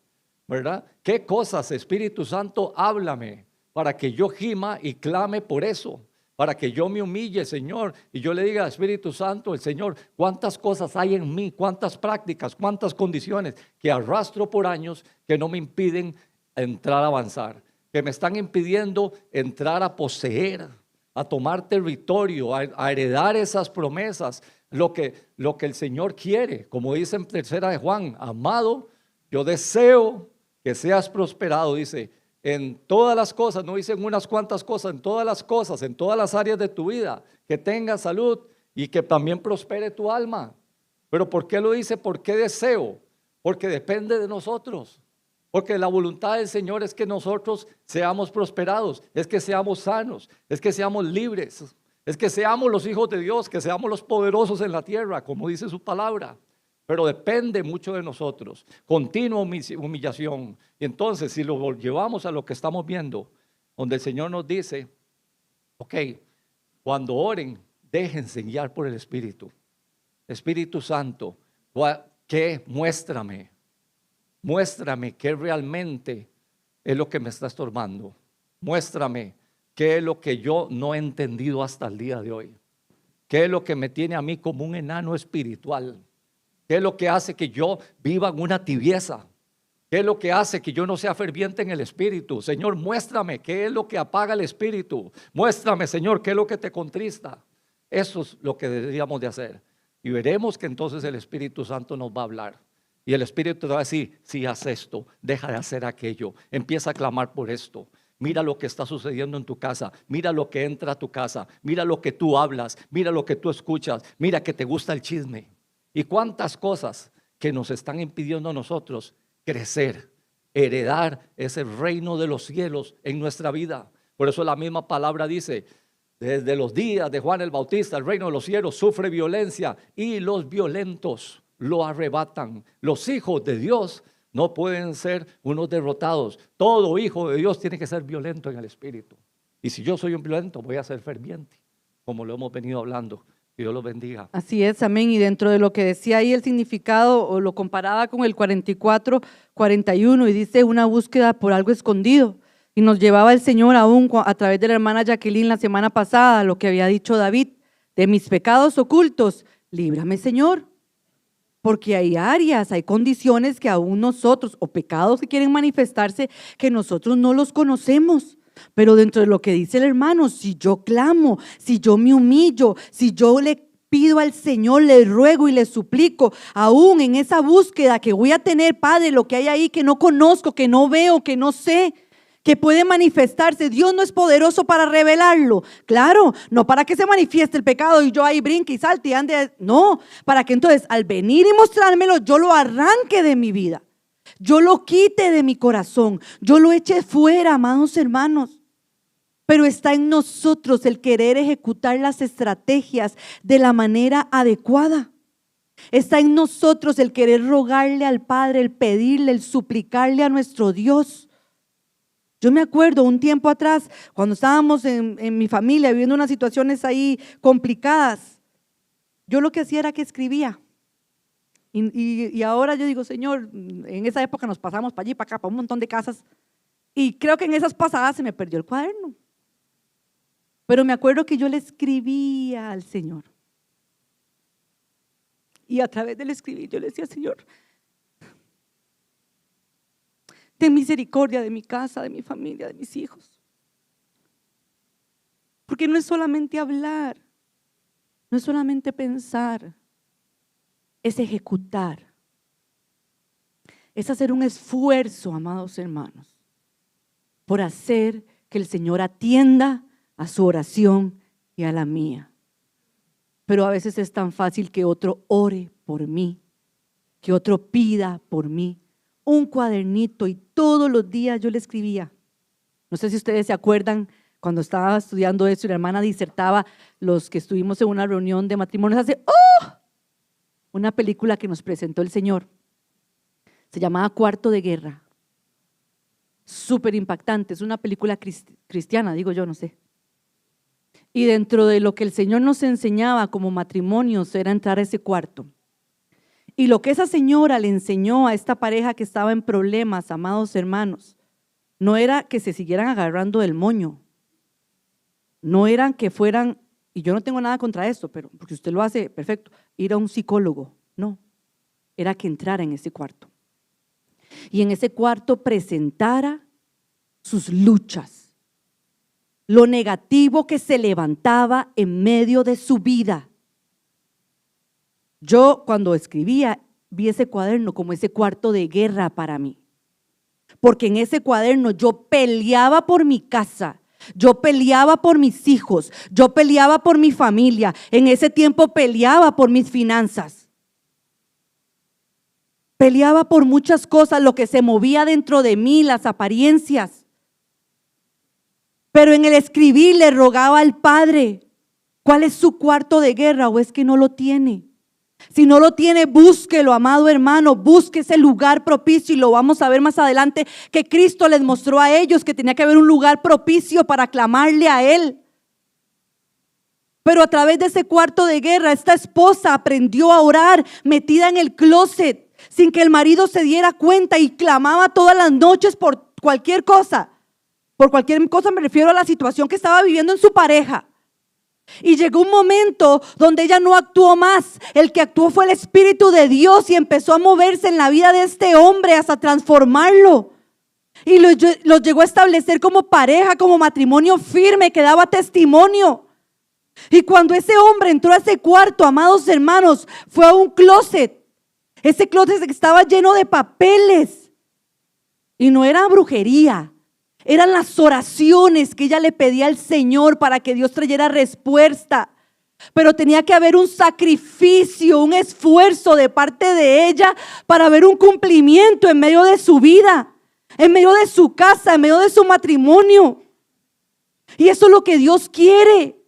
¿Verdad? ¿Qué cosas, Espíritu Santo, háblame para que yo gima y clame por eso? Para que yo me humille, Señor, y yo le diga, Espíritu Santo, el Señor, cuántas cosas hay en mí, cuántas prácticas, cuántas condiciones que arrastro por años que no me impiden entrar a avanzar, que me están impidiendo entrar a poseer, a tomar territorio, a heredar esas promesas, lo que el Señor quiere. Como dice en 3 de Juan, amado, yo deseo que seas prosperado, dice, en todas las cosas, no dicen unas cuantas cosas, en todas las cosas, en todas las áreas de tu vida, que tengas salud y que también prospere tu alma. Pero ¿por qué lo dice? ¿Por qué deseo? Porque depende de nosotros. Porque la voluntad del Señor es que nosotros seamos prosperados, es que seamos sanos, es que seamos libres, es que seamos los hijos de Dios, que seamos los poderosos en la tierra, como dice su palabra. Pero depende mucho de nosotros, continua humillación. Y entonces, si lo llevamos a lo que estamos viendo, donde el Señor nos dice, ok, cuando oren, déjense guiar por el Espíritu. Espíritu Santo, ¿qué? Muéstrame qué realmente es lo que me está estorbando. Muéstrame qué es lo que yo no he entendido hasta el día de hoy. ¿Qué es lo que me tiene a mí como un enano espiritual? ¿Qué es lo que hace que yo viva en una tibieza? ¿Qué es lo que hace que yo no sea ferviente en el Espíritu? Señor, muéstrame qué es lo que apaga el Espíritu. Muéstrame, Señor, qué es lo que te contrista. Eso es lo que deberíamos de hacer. Y veremos que entonces el Espíritu Santo nos va a hablar. Y el Espíritu te va a decir, si haz esto, deja de hacer aquello, empieza a clamar por esto. Mira lo que está sucediendo en tu casa, mira lo que entra a tu casa, mira lo que tú hablas, mira lo que tú escuchas, mira que te gusta el chisme. Y cuántas cosas que nos están impidiendo a nosotros crecer, heredar ese reino de los cielos en nuestra vida. Por eso la misma palabra dice, desde los días de Juan el Bautista, el reino de los cielos sufre violencia y los violentos lo arrebatan. Los hijos de Dios No pueden ser unos derrotados. Todo hijo de Dios tiene que ser violento en el espíritu. Y si yo soy un violento, voy a ser ferviente, como lo hemos venido hablando. Que Dios los bendiga. Así es, amén. Y dentro de lo que decía ahí el significado, o lo comparaba con el 44, 41, y dice una búsqueda por algo escondido. Y nos llevaba el Señor aún a través de la hermana Jacqueline la semana pasada, lo que había dicho David, de mis pecados ocultos, líbrame, Señor. Porque hay áreas, hay condiciones que aún nosotros, o pecados que quieren manifestarse, que nosotros no los conocemos. Pero dentro de lo que dice el hermano, si yo clamo, si yo me humillo, si yo le pido al Señor, le ruego y le suplico, aún en esa búsqueda que voy a tener, Padre, lo que hay ahí que no conozco, que no veo, que no sé, que puede manifestarse, Dios no es poderoso para revelarlo, claro, no para que se manifieste el pecado y yo ahí brinque y salte y ande, no, para que entonces al venir y mostrármelo, yo lo arranque de mi vida, yo lo quite de mi corazón, yo lo eche fuera, amados hermanos. Pero está en nosotros el querer ejecutar las estrategias de la manera adecuada. Está en nosotros el querer rogarle al Padre, el pedirle, el suplicarle a nuestro Dios. Yo me acuerdo un tiempo atrás, cuando estábamos en mi familia viviendo unas situaciones ahí complicadas, yo lo que hacía era que escribía. Y ahora yo digo, Señor, en esa época nos pasamos para allí, para acá, para un montón de casas. Y creo que en esas pasadas se me perdió el cuaderno. Pero me acuerdo que yo le escribía al Señor. Y a través del escribir yo le decía, Señor, ten misericordia de mi casa, de mi familia, de mis hijos. Porque no es solamente hablar, no es solamente pensar, es ejecutar. Es hacer un esfuerzo, amados hermanos, por hacer que el Señor atienda a su oración y a la mía. Pero a veces es tan fácil que otro ore por mí, que otro pida por mí. Un cuadernito y todos los días yo le escribía. No sé si ustedes se acuerdan cuando estaba estudiando esto y la hermana disertaba, los que estuvimos en una reunión de matrimonios hace una película que nos presentó el Señor. Se llamaba Cuarto de Guerra. Súper impactante, es una película cristiana, digo yo, no sé. Y dentro de lo que el Señor nos enseñaba como matrimonios era entrar a ese cuarto. Y lo que esa señora le enseñó a esta pareja que estaba en problemas, amados hermanos, no era que se siguieran agarrando del moño, no eran que fueran, y yo no tengo nada contra esto, pero porque usted lo hace perfecto, ir a un psicólogo, no, era que entrara en ese cuarto. Y en ese cuarto presentara sus luchas, lo negativo que se levantaba en medio de su vida. Yo cuando escribía vi ese cuaderno como ese cuarto de guerra para mí, porque en ese cuaderno yo peleaba por mi casa, yo peleaba por mis hijos, yo peleaba por mi familia, en ese tiempo peleaba por mis finanzas, peleaba por muchas cosas, lo que se movía dentro de mí, las apariencias, pero en el escribir le rogaba al Padre, ¿cuál es su cuarto de guerra o es que no lo tiene? Si no lo tiene, búsquelo, amado hermano, busque ese lugar propicio y lo vamos a ver más adelante que Cristo les mostró a ellos que tenía que haber un lugar propicio para clamarle a Él. Pero a través de ese cuarto de guerra, esta esposa aprendió a orar metida en el closet sin que el marido se diera cuenta y clamaba todas las noches por cualquier cosa. Por cualquier cosa me refiero a la situación que estaba viviendo en su pareja. Y llegó un momento donde ella no actuó más. El que actuó fue el Espíritu de Dios y empezó a moverse en la vida de este hombre hasta transformarlo. Y los llegó a establecer como pareja, como matrimonio firme que daba testimonio. Y cuando ese hombre entró a ese cuarto, amados hermanos, fue a un closet. Ese closet estaba lleno de papeles. Y no era brujería. Eran las oraciones que ella le pedía al Señor para que Dios trayera respuesta. Pero tenía que haber un sacrificio, un esfuerzo de parte de ella para ver un cumplimiento en medio de su vida, en medio de su casa, en medio de su matrimonio. Y eso es lo que Dios quiere,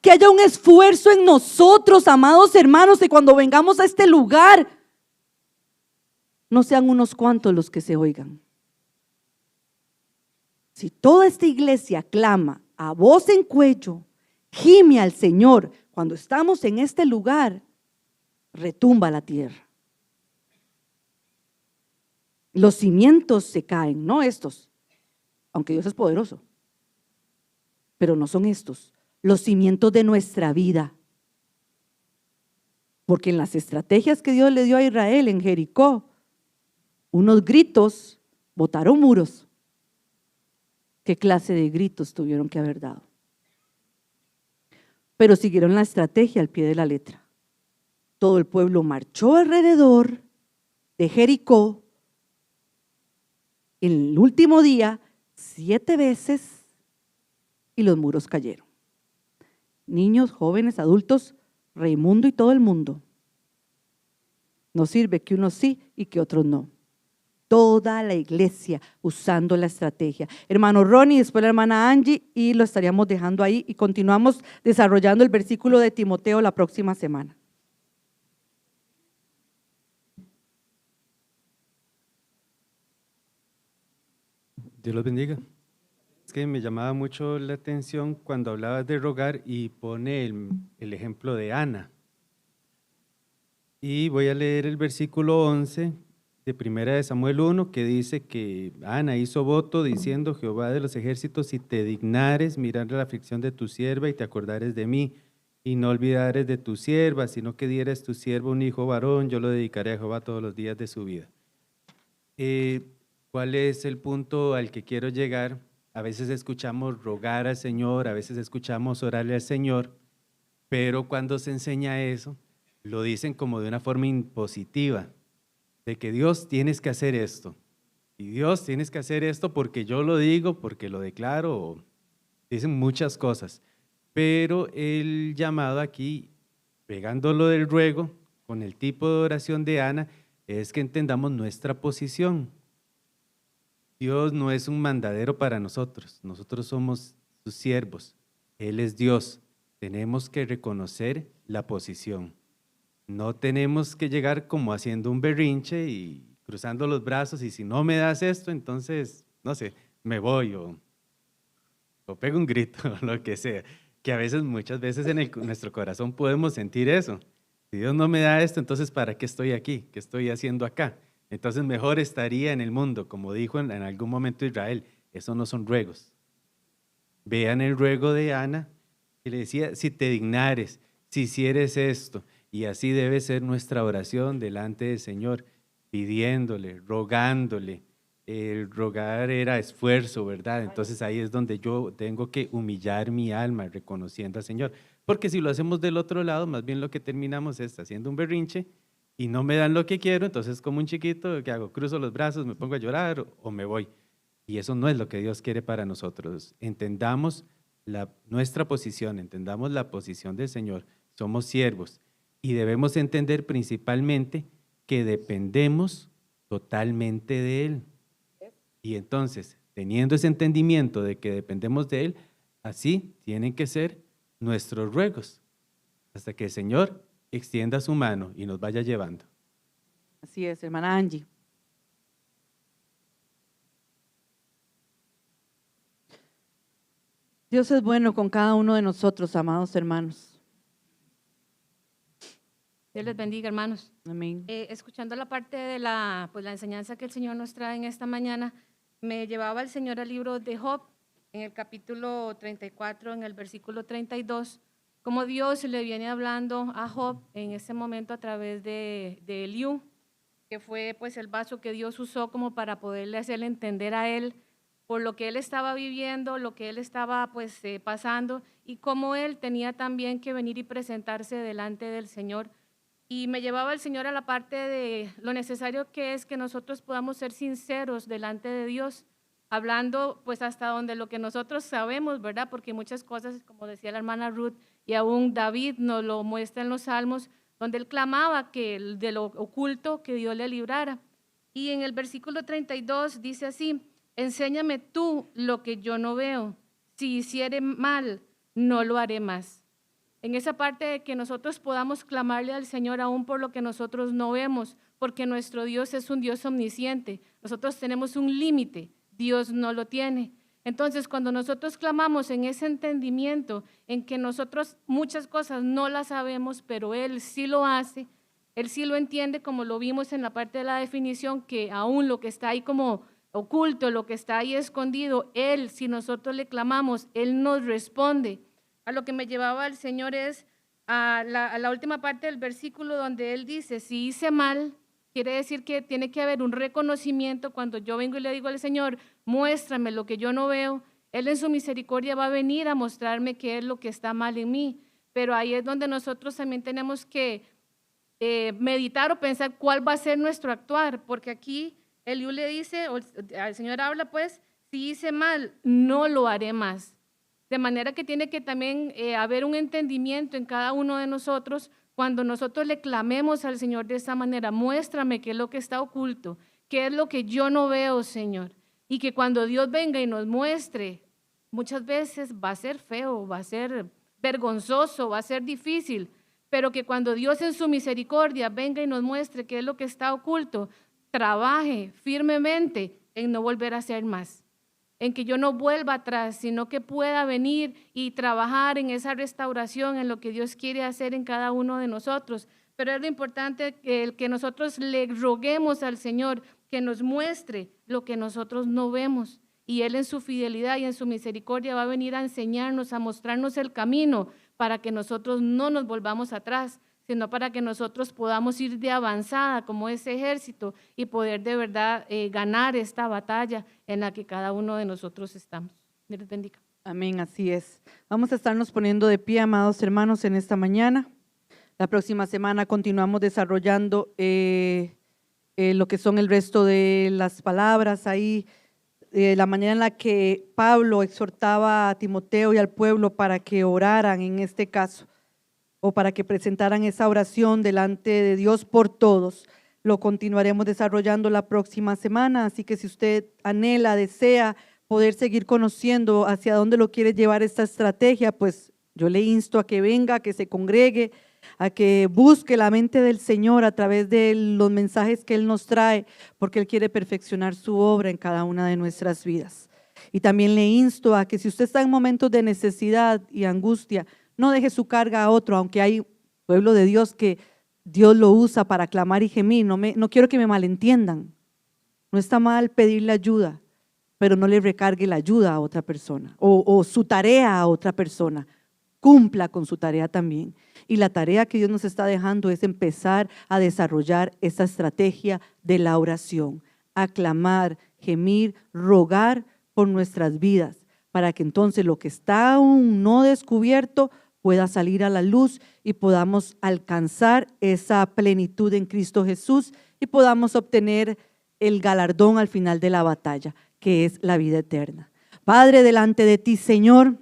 que haya un esfuerzo en nosotros, amados hermanos, de cuando vengamos a este lugar. no sean unos cuantos los que se oigan. Si toda esta iglesia clama a voz en cuello, gime al Señor, cuando estamos en este lugar, retumba la tierra. Los cimientos se caen, no estos, aunque Dios es poderoso, pero no son estos, los cimientos de nuestra vida. Porque en las estrategias que Dios le dio a Israel en Jericó, unos gritos botaron muros. ¿Qué clase de gritos tuvieron que haber dado? Pero siguieron la estrategia al pie de la letra. Todo el pueblo marchó alrededor de Jericó en el último día 7 veces y los muros cayeron. Niños, jóvenes, adultos, Raimundo y todo el mundo. No sirve que unos sí y que otros no. Toda la iglesia usando la estrategia. Hermano Ronnie, después la hermana Angie, y lo estaríamos dejando ahí y continuamos desarrollando el versículo de Timoteo la próxima semana. Dios los bendiga. Es que me llamaba mucho la atención cuando hablabas de rogar y pone el ejemplo de Ana. Y voy a leer el versículo 11 de 1 Samuel 1, que dice que Ana hizo voto diciendo: Jehová de los ejércitos, si te dignares mirar la aflicción de tu sierva y te acordares de mí, y no olvidares de tu sierva, sino que dieras tu sierva un hijo varón, yo lo dedicaré a Jehová todos los días de su vida. ¿Cuál es el punto al que quiero llegar? A veces escuchamos rogar al Señor, a veces escuchamos orarle al Señor, pero cuando se enseña eso, lo dicen como de una forma impositiva, de que Dios tienes que hacer esto, y Dios tienes que hacer esto porque yo lo digo, porque lo declaro, o dicen muchas cosas, pero el llamado aquí, pegándolo del ruego, con el tipo de oración de Ana, es que entendamos nuestra posición. Dios no es un mandadero para nosotros, nosotros somos sus siervos, Él es Dios, tenemos que reconocer la posición. No tenemos que llegar como haciendo un berrinche y cruzando los brazos y si no me das esto, entonces, no sé, me voy o pego un grito o lo que sea, que a veces, muchas veces en nuestro corazón podemos sentir eso. Si Dios no me da esto, entonces ¿para qué estoy aquí? ¿Qué estoy haciendo acá? Entonces mejor estaría en el mundo, como dijo en algún momento Israel, eso no son ruegos. Vean el ruego de Ana, que le decía, si te dignares, si hicieres esto, y así debe ser nuestra oración delante del Señor, pidiéndole, rogándole. El rogar era esfuerzo, ¿verdad? Entonces ahí es donde yo tengo que humillar mi alma, reconociendo al Señor. Porque si lo hacemos del otro lado, más bien lo que terminamos es haciendo un berrinche y no me dan lo que quiero, entonces como un chiquito, ¿qué hago? Cruzo los brazos, me pongo a llorar o me voy. Y eso no es lo que Dios quiere para nosotros. Entendamos nuestra posición, entendamos la posición del Señor. Somos siervos y debemos entender principalmente que dependemos totalmente de Él. Y entonces, teniendo ese entendimiento de que dependemos de Él, así tienen que ser nuestros ruegos, hasta que el Señor extienda su mano y nos vaya llevando. Así es, hermana Angie. Dios es bueno con cada uno de nosotros, amados hermanos. Dios les bendiga, hermanos. Amén. Escuchando la parte de la enseñanza que el Señor nos trae en esta mañana, me llevaba el Señor al libro de Job, en el capítulo 34, en el versículo 32, como Dios le viene hablando a Job en ese momento a través de Eliú, que fue pues el vaso que Dios usó como para poderle hacerle entender a él por lo que él estaba viviendo, lo que él estaba pues pasando y cómo él tenía también que venir y presentarse delante del Señor. Y me llevaba el Señor a la parte de lo necesario que es que nosotros podamos ser sinceros delante de Dios, hablando pues hasta donde lo que nosotros sabemos, ¿verdad? Porque muchas cosas, como decía la hermana Ruth, y aún David nos lo muestra en los Salmos, donde él clamaba que de lo oculto que Dios le librara. Y en el versículo 32 dice así: enséñame tú lo que yo no veo, si hiciere mal, no lo haré más. En esa parte de que nosotros podamos clamarle al Señor aún por lo que nosotros no vemos, porque nuestro Dios es un Dios omnisciente. Nosotros tenemos un límite, Dios no lo tiene. Entonces, cuando nosotros clamamos en ese entendimiento, en que nosotros muchas cosas no las sabemos, pero Él sí lo hace, Él sí lo entiende, como lo vimos en la parte de la definición, que aún lo que está ahí como oculto, lo que está ahí escondido, Él, si nosotros le clamamos, Él nos responde. A lo que me llevaba el Señor es a la última parte del versículo donde Él dice, si hice mal, quiere decir que tiene que haber un reconocimiento. Cuando yo vengo y le digo al Señor, muéstrame lo que yo no veo, Él en su misericordia va a venir a mostrarme qué es lo que está mal en mí. Pero ahí es donde nosotros también tenemos que meditar o pensar cuál va a ser nuestro actuar, porque aquí Eliú le dice, o al Señor habla pues, si hice mal, no lo haré más. De manera que tiene que también haber un entendimiento en cada uno de nosotros. Cuando nosotros le clamemos al Señor de esa manera, muéstrame qué es lo que está oculto, qué es lo que yo no veo, Señor. Y que cuando Dios venga y nos muestre, muchas veces va a ser feo, va a ser vergonzoso, va a ser difícil, pero que cuando Dios en su misericordia venga y nos muestre qué es lo que está oculto, trabaje firmemente en no volver a hacer más, en que yo no vuelva atrás, sino que pueda venir y trabajar en esa restauración, en lo que Dios quiere hacer en cada uno de nosotros. Pero es lo importante que nosotros le roguemos al Señor que nos muestre lo que nosotros no vemos, y Él en su fidelidad y en su misericordia va a venir a enseñarnos, a mostrarnos el camino para que nosotros no nos volvamos atrás, sino para que nosotros podamos ir de avanzada como ese ejército y poder de verdad ganar esta batalla en la que cada uno de nosotros estamos. Dios les bendiga. Amén, así es. Vamos a estarnos poniendo de pie, amados hermanos, en esta mañana. La próxima semana continuamos desarrollando lo que son el resto de las palabras ahí, la manera en la que Pablo exhortaba a Timoteo y al pueblo para que oraran en este caso, o para que presentaran esa oración delante de Dios por todos. Lo continuaremos desarrollando la próxima semana, así que si usted anhela, desea poder seguir conociendo hacia dónde lo quiere llevar esta estrategia, pues yo le insto a que venga, a que se congregue, a que busque la mente del Señor a través de los mensajes que Él nos trae, porque Él quiere perfeccionar su obra en cada una de nuestras vidas. Y también le insto a que si usted está en momentos de necesidad y angustia, no deje su carga a otro, aunque hay pueblo de Dios que Dios lo usa para clamar y gemir. No quiero que me malentiendan. No está mal pedirle ayuda, pero no le recargue la ayuda a otra persona o su tarea a otra persona. Cumpla con su tarea también. Y la tarea que Dios nos está dejando es empezar a desarrollar esta estrategia de la oración, a clamar, gemir, rogar por nuestras vidas, para que entonces lo que está aún no descubierto pueda salir a la luz y podamos alcanzar esa plenitud en Cristo Jesús y podamos obtener el galardón al final de la batalla, que es la vida eterna. Padre, delante de ti, Señor,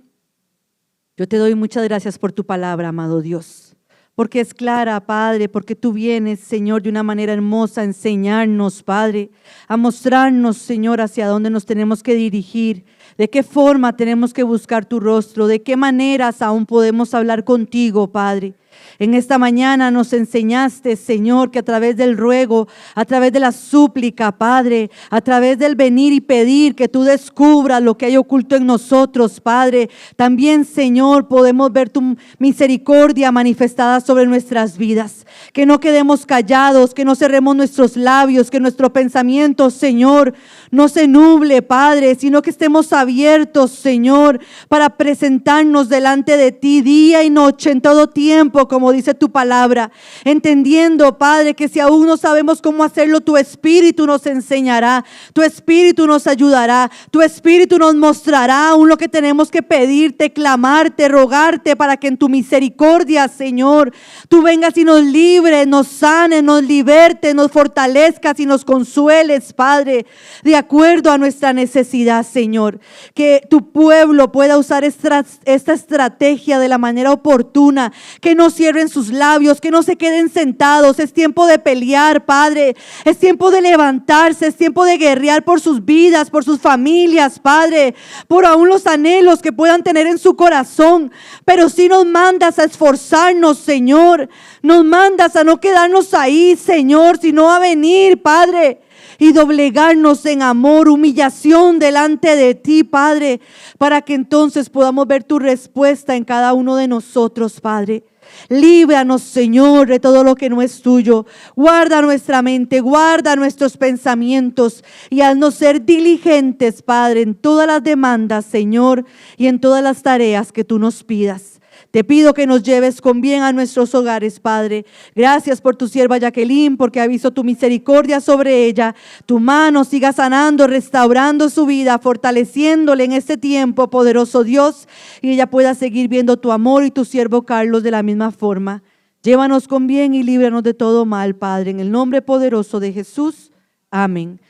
yo te doy muchas gracias por tu palabra, amado Dios, porque es clara, Padre, porque tú vienes, Señor, de una manera hermosa a enseñarnos, Padre, a mostrarnos, Señor, hacia dónde nos tenemos que dirigir, de qué forma tenemos que buscar tu rostro, de qué maneras aún podemos hablar contigo, Padre. En esta mañana nos enseñaste, Señor, que a través del ruego, a través de la súplica, Padre, a través del venir y pedir que tú descubras lo que hay oculto en nosotros, Padre. También, Señor, podemos ver tu misericordia manifestada sobre nuestras vidas. Que no quedemos callados, que no cerremos nuestros labios, que nuestro pensamiento, Señor, no se nuble, Padre, sino que estemos abiertos, Señor, para presentarnos delante de ti día y noche, en todo tiempo, como dice tu palabra, entendiendo, Padre, que si aún no sabemos cómo hacerlo, tu Espíritu nos enseñará, tu Espíritu nos ayudará, tu Espíritu nos mostrará aún lo que tenemos que pedirte, clamarte, rogarte, para que en tu misericordia, Señor, tú vengas y nos libres, nos sanes, nos libertes, nos fortalezcas y nos consueles, Padre, de acuerdo a nuestra necesidad, Señor. Que tu pueblo pueda usar esta estrategia de la manera oportuna, que no cierren sus labios, que no se queden sentados. Es tiempo de pelear, Padre. Es tiempo de levantarse, es tiempo de guerrear por sus vidas, por sus familias, Padre, por aún los anhelos que puedan tener en su corazón. Pero sí nos mandas a esforzarnos, Señor. Nos mandas a no quedarnos ahí, Señor, sino a venir, Padre, y doblegarnos en amor, humillación delante de ti, Padre, para que entonces podamos ver tu respuesta en cada uno de nosotros, Padre. Líbranos, Señor, de todo lo que no es tuyo. Guarda nuestra mente, guarda nuestros pensamientos y haznos ser diligentes, Padre, en todas las demandas, Señor, y en todas las tareas que tú nos pidas. Te pido que nos lleves con bien a nuestros hogares, Padre. Gracias por tu sierva Jacqueline, porque ha visto tu misericordia sobre ella. Tu mano siga sanando, restaurando su vida, fortaleciéndole en este tiempo, poderoso Dios, y ella pueda seguir viendo tu amor y tu siervo Carlos de la misma forma. Llévanos con bien y líbranos de todo mal, Padre, en el nombre poderoso de Jesús. Amén.